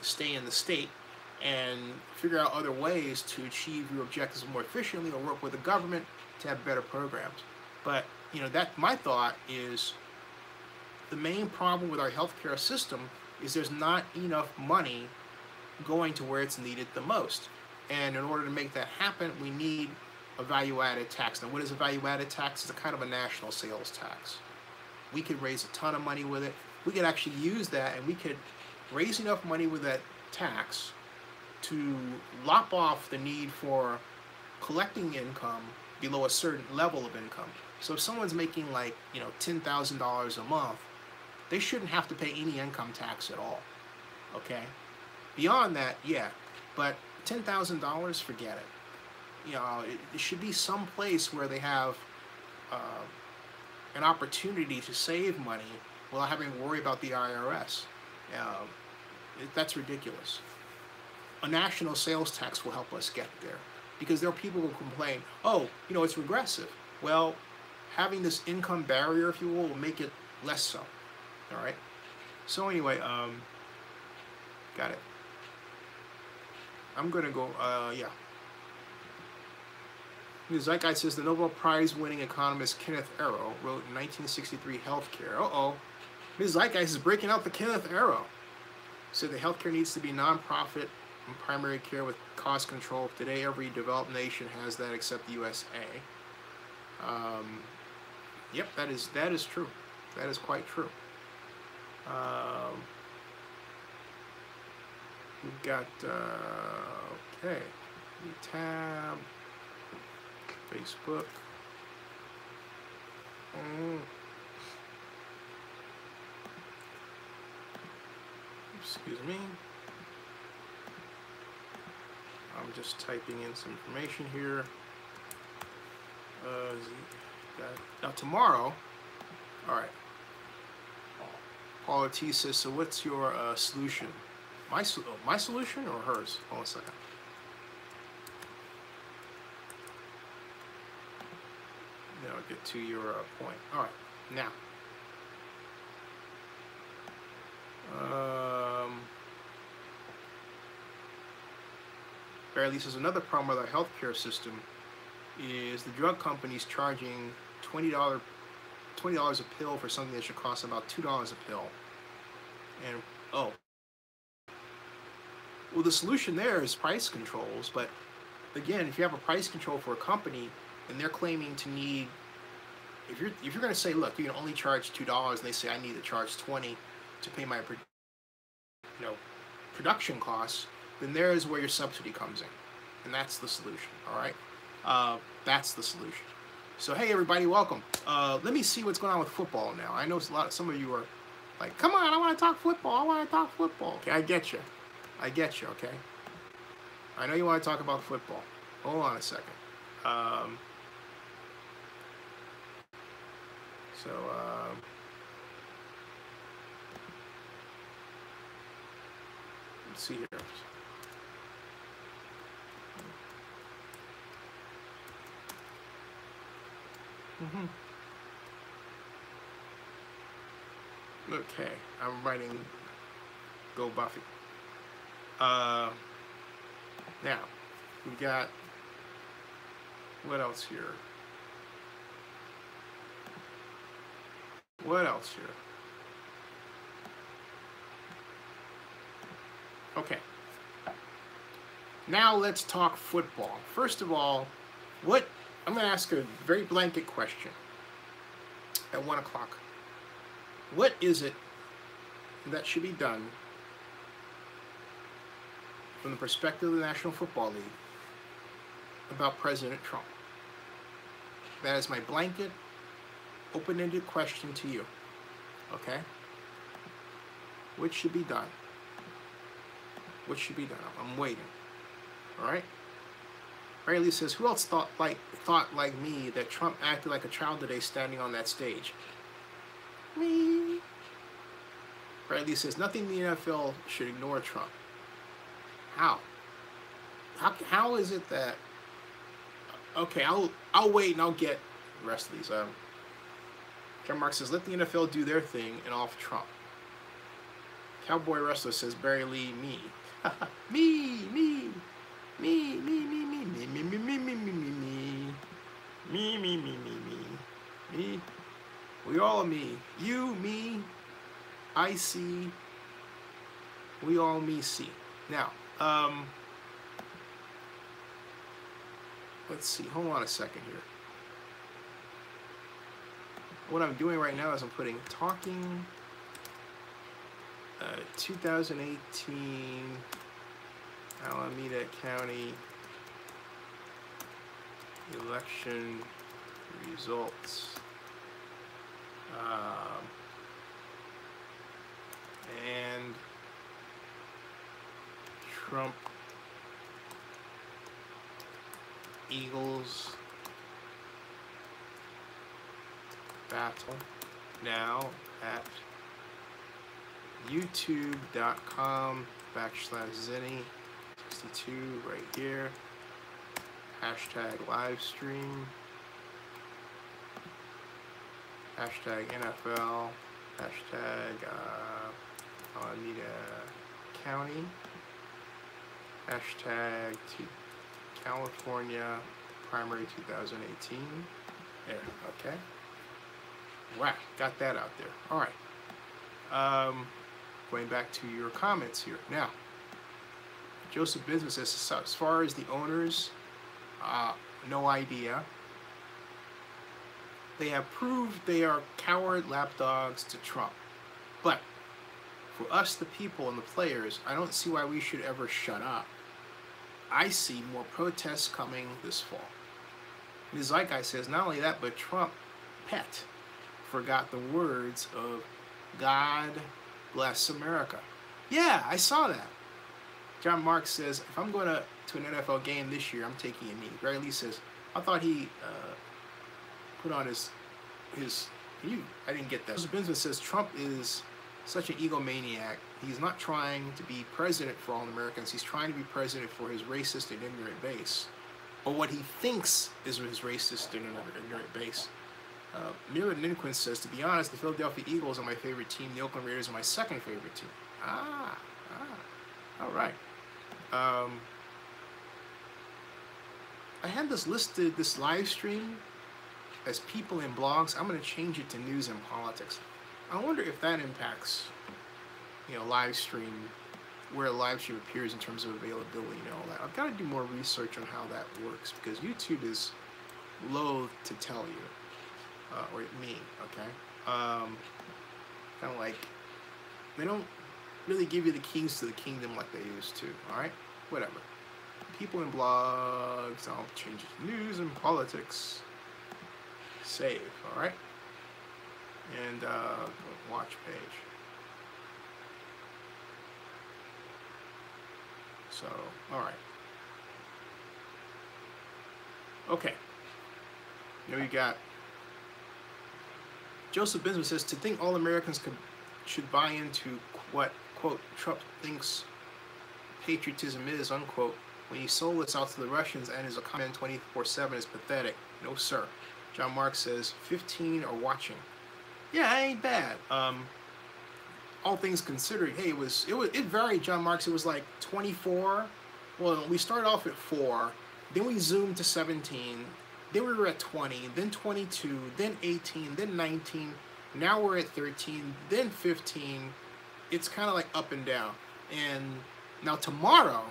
stay in the state, and figure out other ways to achieve your objectives more efficiently, or work with the government to have better programs. But my thought is the main problem with our healthcare system is there's not enough money going to where it's needed the most. And in order to make that happen, we need a value-added tax. Now, what is a value-added tax? It's a kind of a national sales tax. We could raise a ton of money with it. We could actually use that, and we could raise enough money with that tax to lop off the need for collecting income below a certain level of income. So if someone's making like, $10,000 a month, they shouldn't have to pay any income tax at all, okay? Beyond that, yeah, but $10,000, forget it. It should be some place where they have an opportunity to save money without having to worry about the IRS. That's ridiculous. A national sales tax will help us get there, because there are people who complain, oh, it's regressive. Well, having this income barrier, if you will make it less so. All right. So anyway, got it. I'm gonna go. Yeah. The Zeitgeist says the Nobel Prize-winning economist Kenneth Arrow wrote in 1963 Healthcare. Uh-oh. Ms. Zeitgeist is breaking out the Kenneth Arrow. Said that healthcare needs to be non-profit and primary care with cost control. Today, every developed nation has that except the USA. Yep, that is true. That is quite true. We've got okay, new tab, Facebook. Excuse me. I'm just typing in some information here. Now tomorrow, all right. Paula T says, so what's your solution? My solution or hers? Hold on a second. Then I'll get to your point. All right, now. Barry Lee says another problem with our healthcare system is the drug companies charging $20 a pill for something that should cost about $2 a pill. And oh, well, the solution there is price controls. But again, if you have a price control for a company and they're claiming to need, if you're going to say, look, you can only charge $2, and they say I need to charge 20 to pay my production costs, then there is where your subsidy comes in, and that's the solution. All right, that's the solution. So hey everybody, welcome. Let me see what's going on with football now. I know some of you are like, come on, I want to talk football. I want to talk football. Okay, I get you. Okay, I know you want to talk about football. Hold on a second. Let's see here. Okay, I'm writing Go Buffy. Now, we've got, what else here? Okay. Now let's talk football. First of all, I'm going to ask a very blanket question at 1 o'clock. What is it that should be done from the perspective of the National Football League about President Trump? That is my blanket, open-ended question to you. Okay? What should be done? I'm waiting. All right? Riley says, who else thought like me that Trump acted like a child today standing on that stage? Me. Riley says, nothing in the NFL should ignore Trump. How? How is it that? Okay, I'll wait and I'll get the rest of these. John Mark says, let the NFL do their thing and off Trump. Cowboy Wrestler says, Barry Lee, me. Me. We all me. You, me, I see. We all me see. Now, let's see. Hold on a second here. What I'm doing right now is I'm putting talking 2018 Alameda County election results. And Trump Eagles battle now at youtube.com/Zenny62 right here. Hashtag Livestream. Hashtag NFL. Hashtag Alameda County. Hashtag California primary 2018. There, okay. Wow, got that out there. All right. Going back to your comments here. Now, Joseph Business says, as far as the owners, no idea. They have proved they are coward lapdogs to Trump. But for us, the people and the players, I don't see why we should ever shut up. I see more protests coming this fall. The zeitgeist says not only that, but Trump pet forgot the words of God bless America. Yeah, I saw that. John Marks says, if I'm going to an NFL game this year, I'm taking a knee. Barry Lee says, I thought he put on his I didn't get that. Joseph Bensman says, Trump is such an egomaniac. He's not trying to be president for all Americans. He's trying to be president for his racist and ignorant base, or what he thinks is his racist and ignorant base. Mira Ninquin says, to be honest, the Philadelphia Eagles are my favorite team. The Oakland Raiders are my second favorite team. All right. I had this listed, this live stream, as people in blogs. I'm going to change it to news and politics. I wonder if that impacts, live stream, where a live stream appears in terms of availability and all that. I've got to do more research on how that works, because YouTube is loath to tell you, or me, okay? Kind of like, they don't really give you the keys to the kingdom like they used to, all right? Whatever. People in blogs, I'll change it to news and politics. Save, all right? And watch page. So, all right. Okay. Now we got Joseph Bensman says, to think all Americans should buy into what, quote, Trump thinks patriotism is, unquote, when he sold us out to the Russians and is a comment 24/7 is pathetic. No, sir. John Marks says, 15 are watching. Yeah, it ain't bad. All things considered, hey, it varied, John Marks. It was like 24. Well, we started off at 4, then we zoomed to 17, then we were at 20, then 22, then 18, then 19. Now we're at 13, then 15. It's kind of like up and down. And now tomorrow,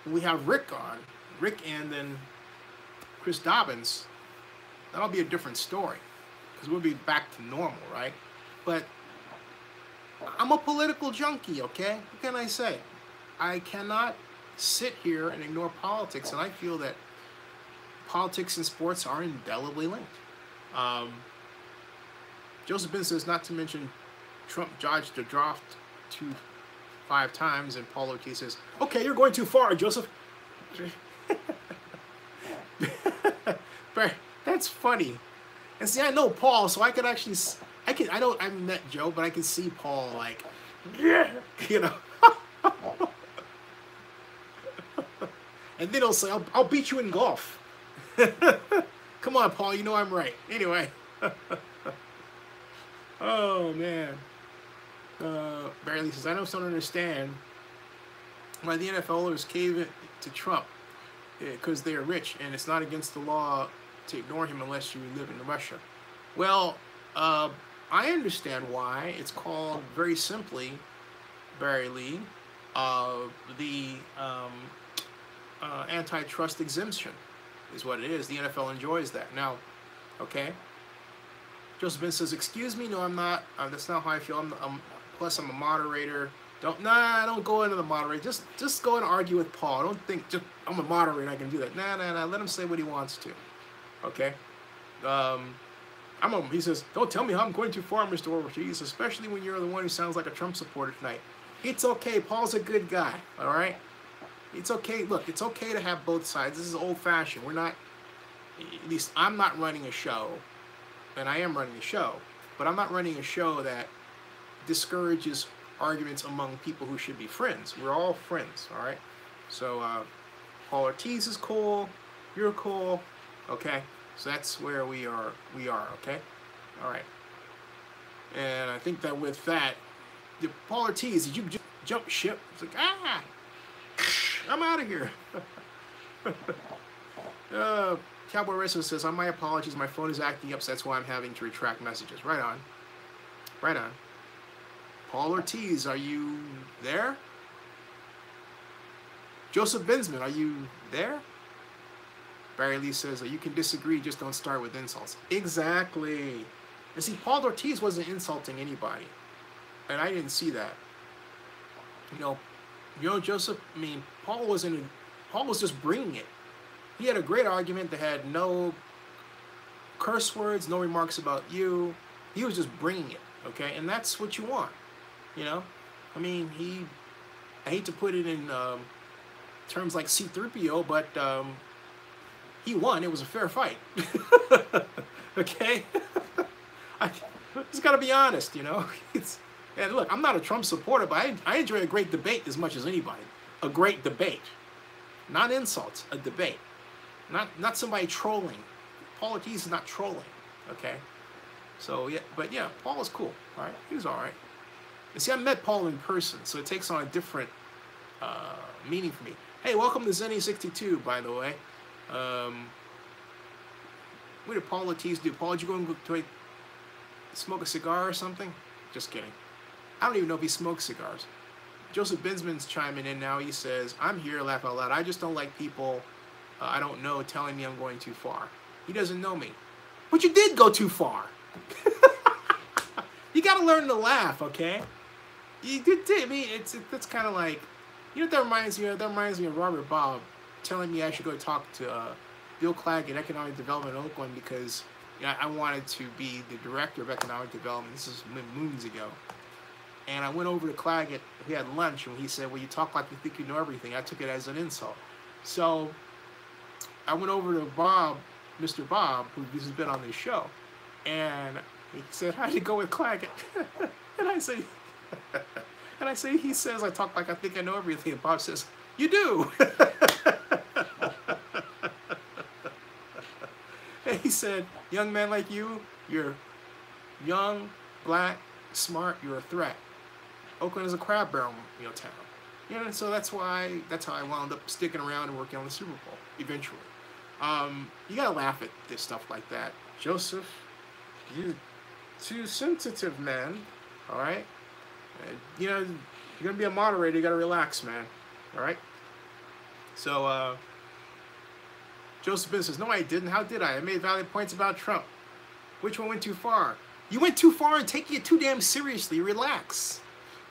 we have Rick on. Rick and then Chris Dobbins. That'll be a different story, because we'll be back to normal, right? But I'm a political junkie, okay? What can I say? I cannot sit here and ignore politics, and I feel that politics and sports are indelibly linked. Joseph Bin says, not to mention Trump dodged the draft 5 times, and Paul Ortiz says, okay, you're going too far, Joseph. But that's funny. And see, I know Paul, so I could actually, I met Joe, but I can see Paul like, yeah, and then he'll say, I'll beat you in golf. Come on, Paul, you know I'm right. Anyway. Oh, man. Barely says, I don't understand why the NFLers cave it to Trump, because they're rich, and it's not against the law to ignore him unless you live in Russia. Well, I understand why. It's called, very simply, Barry Lee, the antitrust exemption is what it is. The NFL enjoys that. Now, okay, Joseph Ben says, excuse me, no, I'm not. That's not how I feel. Plus, I'm a moderator. Don't go into the moderator. Just go and argue with Paul. Don't think I'm a moderator, I can do that. Nah. Let him say what he wants to. Okay. He says, don't tell me how I'm going too far, Mr. Ortiz, especially when you're the one who sounds like a Trump supporter tonight. It's okay. Paul's a good guy. All right. It's okay. Look, it's okay to have both sides. This is old-fashioned. We're not, at least I'm not running a show, and I am running a show, but I'm not running a show that discourages arguments among people who should be friends. We're all friends, all right? So Paul Ortiz is cool. You're cool. Okay? So that's where we are, okay? All right. And I think that with that, Paul Ortiz, did you just jump ship? It's like, I'm out of here. Cowboy Wrestler says, my apologies, my phone is acting up, so that's why I'm having to retract messages. Right on. Right on. Paul Ortiz, are you there? Joseph Bensman, are you there? Barry Lee says, you can disagree, just don't start with insults. Exactly. And see, Paul Ortiz wasn't insulting anybody. And I didn't see that. You know, Joseph, I mean, Paul was just bringing it. He had a great argument that had no curse words, no remarks about you. He was just bringing it, okay? And that's what you want, you know? I mean, I hate to put it in terms like C-3PO, but he won. It was a fair fight, okay? I just got to be honest, you know? And look, I'm not a Trump supporter, but I enjoy a great debate as much as anybody. A great debate. Not insults, a debate. Not somebody trolling. Paul Ortiz is not trolling, okay? So, yeah, but yeah, Paul is cool, all right? He was all right. And see, I met Paul in person, so it takes on a different meaning for me. Hey, welcome to Zenny62, by the way. What did Paul Ortiz do? Paul, did you go and smoke a cigar or something? Just kidding. I don't even know if he smokes cigars. Joseph Bensman's chiming in now. He says, I'm here, laugh out loud. I just don't like people I don't know telling me I'm going too far. He doesn't know me. But you did go too far. You got to learn to laugh, okay? You did. I mean, that's kind of like, you know what that reminds me of? That reminds me of Robert Bob telling me I should go talk to Bill Clagg at Economic Development in Oakland because I wanted to be the director of economic development. This is moons ago. And I went over to Claggett, we had lunch, and he said, well, you talk like you think you know everything. I took it as an insult. So I went over to Bob, Mr. Bob, who's been on this show, and he said, how'd you go with Claggett? And I say, he says, I talk like I think I know everything. And Bob says, you do. And he said, young man like you, you're young, black, smart, you're a threat. Oakland is a crab barrel, town. And so that's how I wound up sticking around and working on the Super Bowl eventually. You gotta laugh at this stuff like that. Joseph, you too sensitive, man. All right? You're gonna be a moderator, you gotta relax, man. All right? So, Joseph Ben says, no, I didn't. How did I? I made valid points about Trump. Which one went too far? You went too far and taking it too damn seriously. Relax.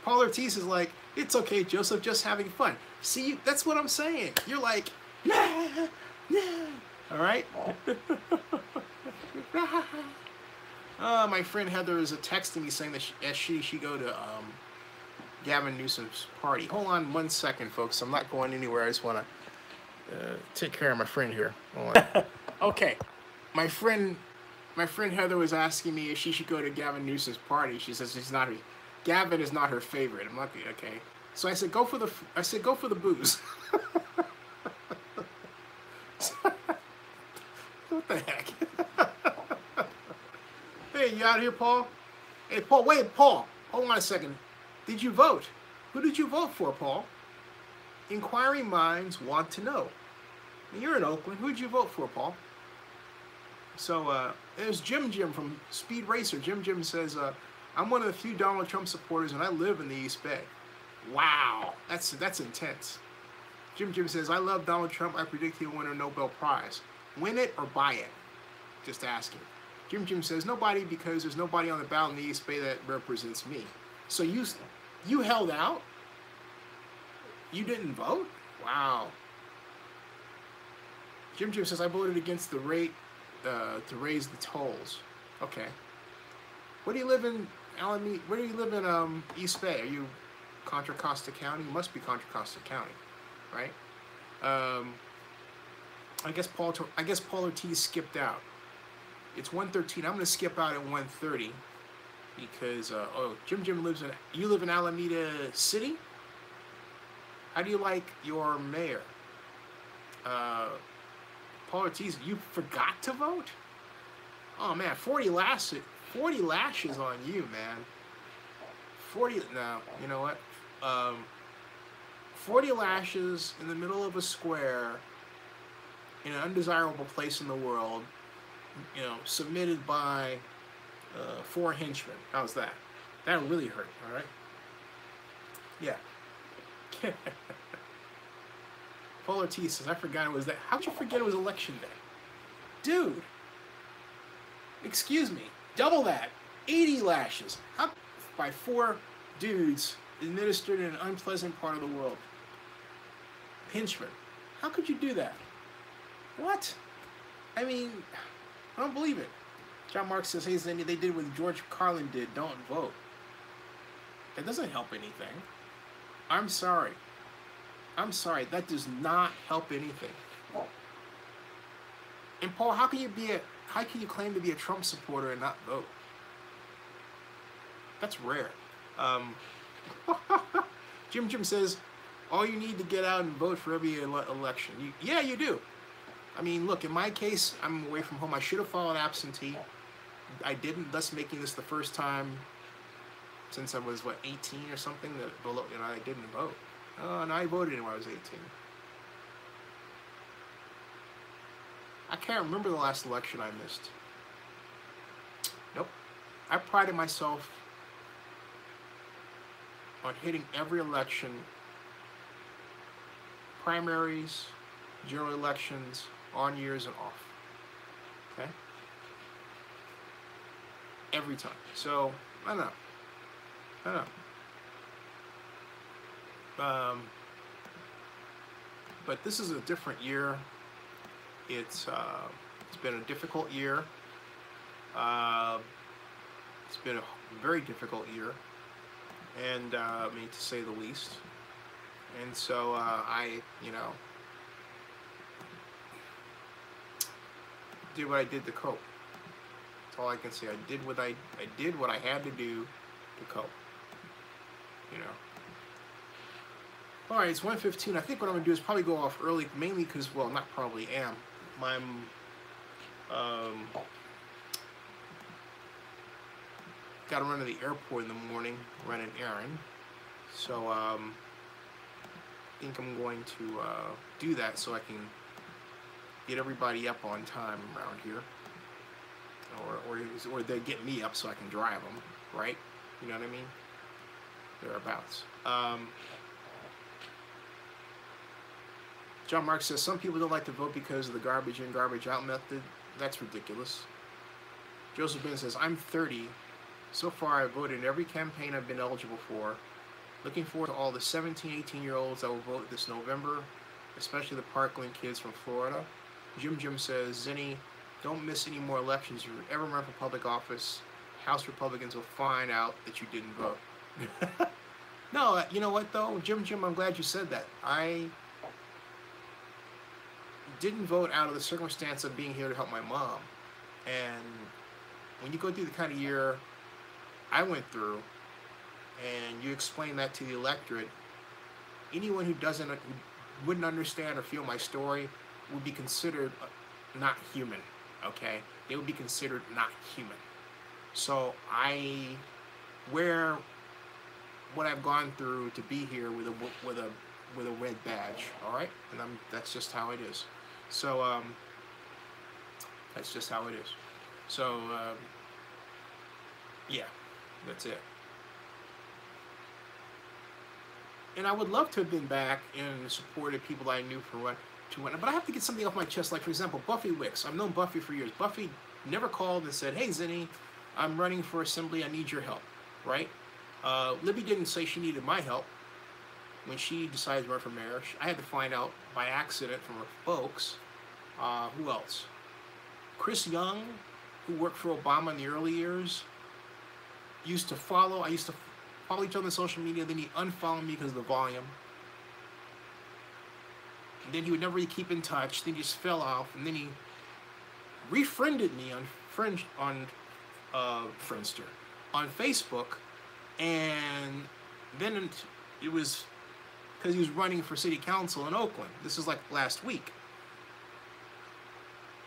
Paul Ortiz is like, it's okay, Joseph, just having fun. See, that's what I'm saying. You're like, nah, nah. All right? My friend Heather is texting me saying that she go to Gavin Newsom's party. Hold on 1 second, folks. I'm not going anywhere. I just want to take care of my friend here. Hold on. Okay. My friend Heather was asking me if she should go to Gavin Newsom's party. She says Gavin is not her favorite. I'm like, okay. So I said, go for the booze. What the heck? Hey, you out here, Paul? Hey, Paul, wait, Paul. Hold on a second. Did you vote? Who did you vote for, Paul? Inquiring minds want to know. You're in Oakland. Who did you vote for, Paul? So there's Jim from Speed Racer. Jim says, I'm one of the few Donald Trump supporters, and I live in the East Bay. Wow, that's intense. Jim says, I love Donald Trump. I predict he'll win a Nobel Prize. Win it or buy it? Just asking. Jim says, nobody, because there's nobody on the ballot in the East Bay that represents me. So you held out? You didn't vote? Wow. Jim says, I voted against the rate to raise the tolls. Okay. Where do you live in Alameda? Where do you live in East Bay? Are you Contra Costa County? You must be Contra Costa County, right? I guess Paul Ortiz skipped out. It's 1:13. I'm gonna skip out at 1:30 because Jim lives in. You live in Alameda City. How do you like your mayor? Paul Ortiz, you forgot to vote? Oh man, 40 lashes on you, man. 40, no, you know what? 40 lashes in the middle of a square in an undesirable place in the world, submitted by 4 henchmen. How's that? That really hurt, all right? Yeah. Paul Ortiz says, I forgot it was that. How'd you forget it was election day? Dude, excuse me, double that. 80 lashes. How, by 4 dudes administered in an unpleasant part of the world. Pinchmen. How could you do that? What? I mean, I don't believe it. John Mark says, hey, they did what George Carlin did. Don't vote. That doesn't help anything. I'm sorry. I'm sorry. That does not help anything. And Paul, how can you claim to be a Trump supporter and not vote? That's rare. Jim says, all you need to get out and vote for every election. Yeah, you do. I mean, look, in my case, I'm away from home. I should have filed absentee. I didn't, thus making this the first time since I was, 18 or something, that I didn't vote. Oh, no, I voted when I was 18. I can't remember the last election I missed. Nope. I prided myself on hitting every election, primaries, general elections, on years and off. Okay? Every time. So, I don't know. But this is a different year. It's been a difficult year. It's been a very difficult year, and I mean, to say the least. And so I, did what I did to cope. That's all I can say. I did what I had to do to cope. All right, it's 1:15. I think what I'm gonna do is probably go off early, mainly because, well, not probably am. I'm got to run to the airport in the morning, run an errand. So I think I'm going to do that so I can get everybody up on time around here, or they get me up so I can drive them, right? You know what I mean? Thereabouts. John Mark says, some people don't like to vote because of the garbage in, garbage out method. That's ridiculous. Joseph Ben says, I'm 30. So far, I've voted in every campaign I've been eligible for. Looking forward to all the 17, 18-year-olds that will vote this November, especially the Parkland kids from Florida. Jim says, Zinni, don't miss any more elections. If you ever run for public office, House Republicans will find out that you didn't vote. No, you know what, though? Jim, I'm glad you said that. I didn't vote out of the circumstance of being here to help my mom. And when you go through the kind of year I went through, and you explain that to the electorate, anyone who wouldn't understand or feel my story would be considered not human, okay? They would be considered not human. So I wear what I've gone through to be here with a red badge, all right? And that's just how it is. So that's just how it is. So yeah, that's it. And I would love to have been back and supported people I knew but I have to get something off my chest. Like, for example, Buffy Wicks. I've known Buffy for years. Buffy never called and said, hey, Zinni, I'm running for assembly. I need your help, right? Libby didn't say she needed my help when she decided to run for mayor. I had to find out by accident from her folks. Who else? Chris Young, who worked for Obama in the early years, I used to follow each other on social media, then he unfollowed me because of the volume. And then he would never really keep in touch, then he just fell off, and then he refriended me on Friendster, on Facebook, and then it was because he was running for city council in Oakland. This is like last week.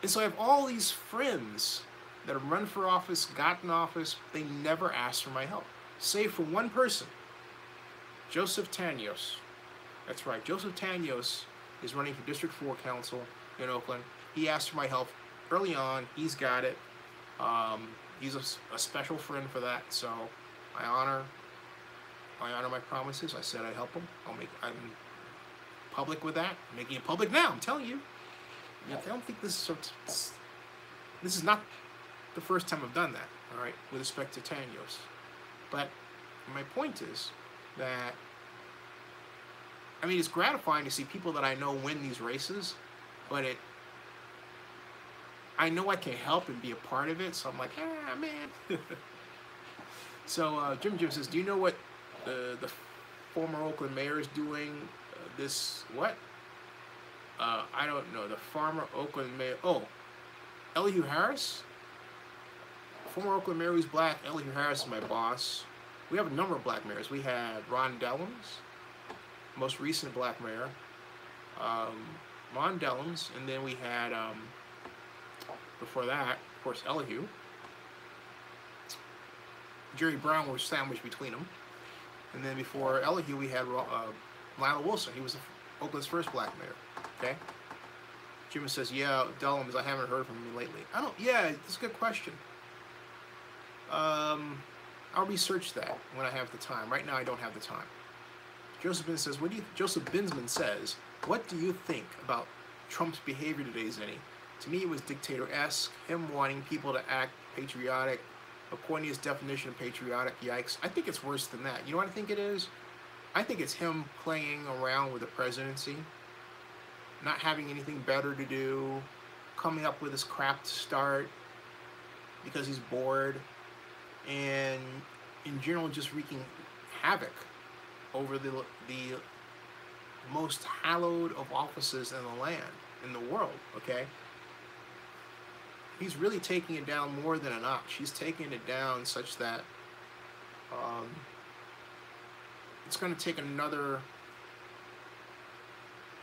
And so I have all these friends that have run for office, gotten office, they never asked for my help. Save for one person, Joseph Tanyos. That's right, Joseph Tanyos is running for District 4 Council in Oakland. He asked for my help early on. He's got it. He's a special friend for that. So I honor my promises. I said I'd help him. public with that, making it public now. I'm telling you. I don't think this is not the first time I've done that. All right, with respect to Tanyos, but my point is that I mean it's gratifying to see people that I know win these races, but I know I can help and be a part of it, so I'm like, ah, man. So Jim says, do you know what the former Oakland mayor is doing this, what? I don't know. The former Oakland mayor, oh, Elihu Harris? Former Oakland mayor who's black. Elihu Harris is my boss. We have a number of black mayors. We had Ron Dellums, most recent black mayor. Ron Dellums, and then we had, before that, of course, Elihu. Jerry Brown was sandwiched between them. And then before Elihu, we had Lionel Wilson. He was Oakland's first black mayor. Okay? Jim says, yeah, Dellums, I haven't heard from him lately. Yeah, it's a good question. I'll research that when I have the time. Right now, I don't have the time. Joseph Binsman says, what do you think about Trump's behavior today, Zenny? To me, it was dictator-esque, him wanting people to act patriotic, according to his definition of patriotic, yikes. I think it's worse than that. You know what I think it is? I think it's him playing around with the presidency, not having anything better to do, coming up with this crap to start because he's bored, and in general just wreaking havoc over the most hallowed of offices in the land, in the world, okay? He's really taking it down more than a notch. He's taking it down such that it's going to take another,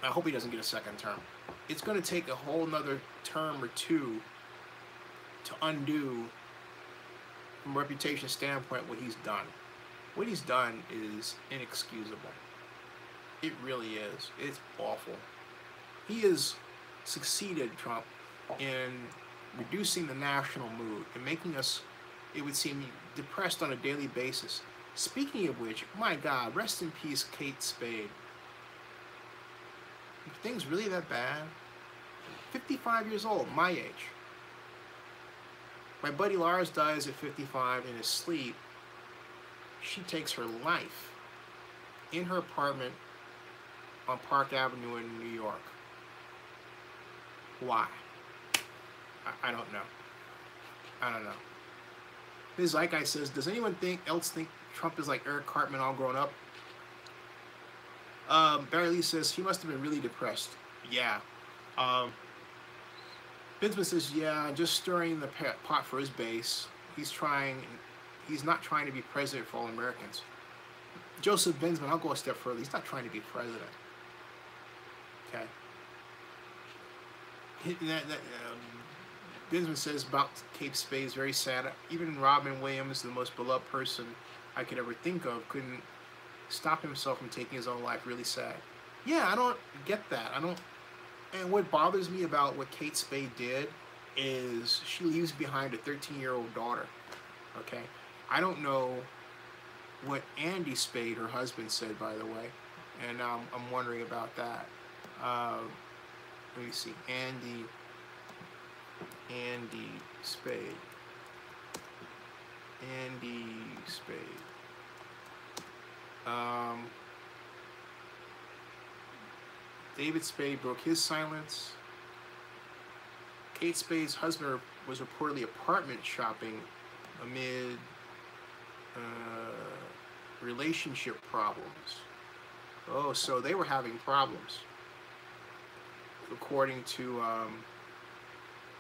I hope he doesn't get a second term. It's going to take a whole nother term or two to undo, from a reputation standpoint, what he's done. What he's done is inexcusable. It really is. It's awful. He has succeeded, Trump, in reducing the national mood and making us, it would seem, depressed on a daily basis. Speaking of which, my God, rest in peace, Kate Spade. Are things really that bad? 55 years old, my age. My buddy Lars dies at 55 in his sleep. She takes her life in her apartment on Park Avenue in New York. Why? I don't know. I don't know. This Zeitgeist says, does anyone else think Trump is like Eric Cartman all grown up? Barry Lee says, he must have been really depressed. Yeah. Binsman says, yeah, just stirring the pot for his base. He's not trying to be president for all Americans. Joseph Binsman, I'll go a step further. He's not trying to be president. Okay. Binsman says about Kate Spade is very sad. Even Robin Williams, the most beloved person I could ever think of, couldn't stop himself from taking his own life. Really sad. Yeah, I don't get that. And what bothers me about what Kate Spade did is she leaves behind a 13-year-old daughter. Okay? I don't know what Andy Spade, her husband, said, by the way. And I'm wondering about that. Let me see. Andy Spade. Andy Spade. David Spade broke his silence. Kate Spade's husband was reportedly apartment shopping amid relationship problems. Oh, so they were having problems, according to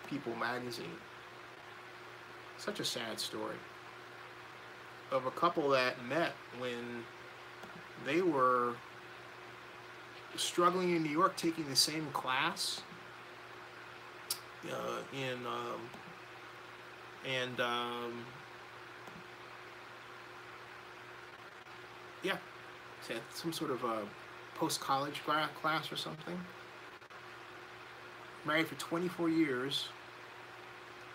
People magazine. Such a sad story of a couple that met when they were struggling in New York, taking the same class yeah, some sort of a post-college class or something. Married for 24 years,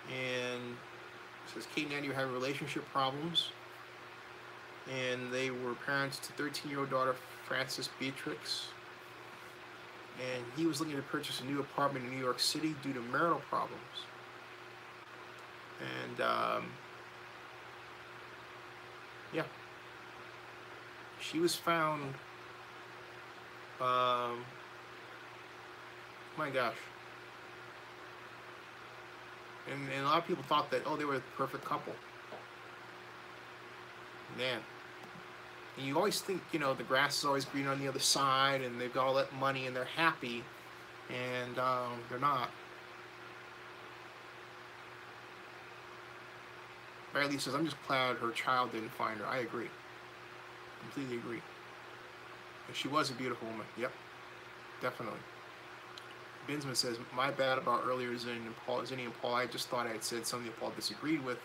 and it says Kate and Andy were having relationship problems, and they were parents to 13-year-old daughter Frances Beatrix. and he was looking to purchase a new apartment in New York City due to marital problems. And yeah, she was found. My gosh. And a lot of people thought that, oh, they were the perfect couple. Man. And you always think, you know, the grass is always green on the other side, and they've got all that money, and they're happy, and they're not. Riley says, I'm just glad her child didn't find her. I agree. Completely agree. And she was a beautiful woman. Yep. Definitely. Binsman says, my bad about earlier Zinni and Paul. I just thought I had said something that Paul disagreed with.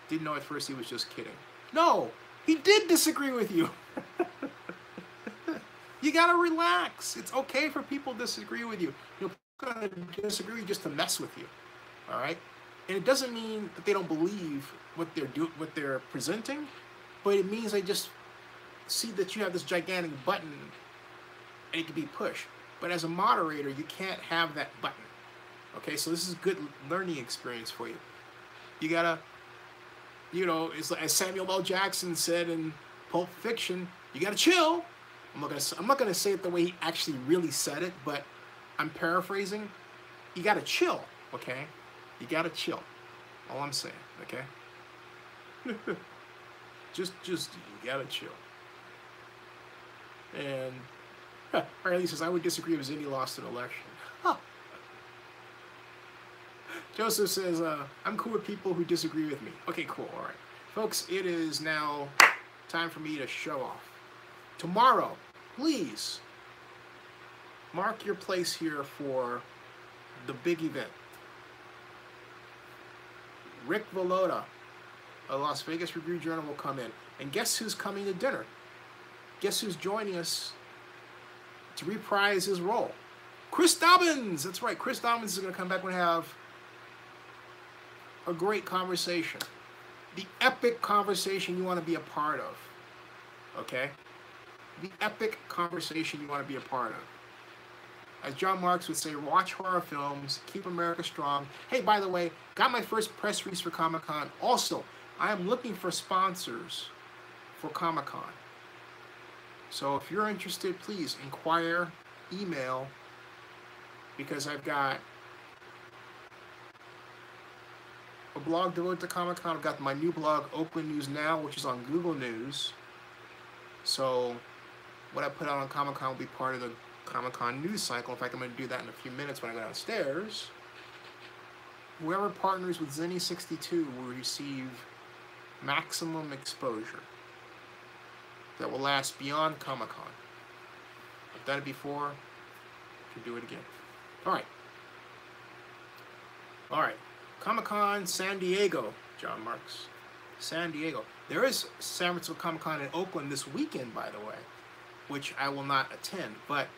Didn't know at first he was just kidding. No! He did disagree with you! You gotta relax. It's okay for people to disagree with you. People are gonna disagree with you just to mess with you. Alright? And it doesn't mean that they don't believe what they're presenting, but it means they just see that you have this gigantic button and it can be pushed. But as a moderator, you can't have that button. Okay, so this is a good learning experience for you. You gotta, you know, it's like, as Samuel L. Jackson said in Pulp Fiction, you gotta chill. I'm not gonna say it the way he actually really said it, but I'm paraphrasing. You gotta chill, okay? You gotta chill. All I'm saying, okay? just you gotta chill. And Riley says, I would disagree if Zinni lost an election. Huh. Joseph says, I'm cool with people who disagree with me. Okay, cool, all right. Folks, it is now time for me to show off. Tomorrow, please, mark your place here for the big event. Rick Vallota, a Las Vegas Review-Journal, will come in. And guess who's coming to dinner? Guess who's joining us to reprise his role? Chris Dobbins! That's right, Chris Dobbins is going to come back and have a great conversation. The epic conversation you want to be a part of. Okay? The epic conversation you want to be a part of. As John Marks would say, watch horror films, keep America strong. Hey, by the way, got my first press release for Comic-Con. Also, I am looking for sponsors for Comic-Con. So if you're interested, please inquire, email, because I've got a blog devoted to Comic-Con. I've got my new blog, Oakland News Now, which is on Google News. So what I put out on Comic-Con will be part of the Comic-Con news cycle. In fact, I'm going to do that in a few minutes when I go downstairs. Whoever partners with Zinni62 will receive maximum exposure that will last beyond Comic-Con. I've done it before. I can do it again. All right. All right. Comic-Con San Diego, John Marks. San Diego. There is San Francisco Comic-Con in Oakland this weekend, by the way, which I will not attend, but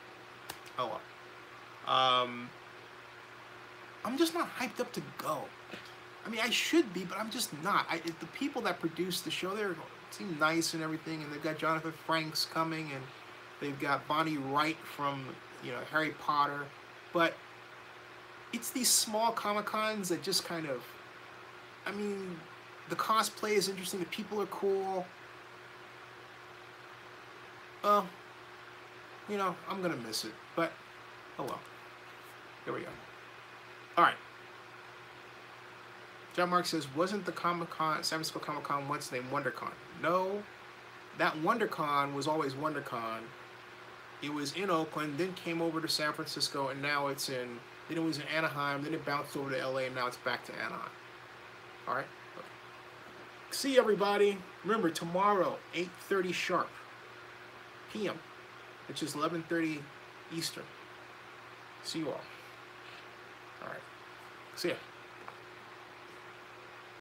oh well. I'm just not hyped up to go. I mean, I should be, but I'm just not. The people that produce the show, they seem nice and everything, and they've got Jonathan Frakes coming, and they've got Bonnie Wright from, you know, Harry Potter, but it's these small Comic-Cons that just kind of, I mean, the cosplay is interesting, the people are cool. You know, I'm gonna miss it, but oh well. Here we go. All right. John Mark says, wasn't the Comic-Con, San Francisco Comic-Con once named WonderCon? No, that WonderCon was always WonderCon. It was in Oakland, then came over to San Francisco, and now it's in, then it was in Anaheim, then it bounced over to LA, and now it's back to Anaheim. All right? Okay. See everybody. Remember, tomorrow, 8:30 sharp p.m., which is 11:30 Eastern. See you all. All right. See ya.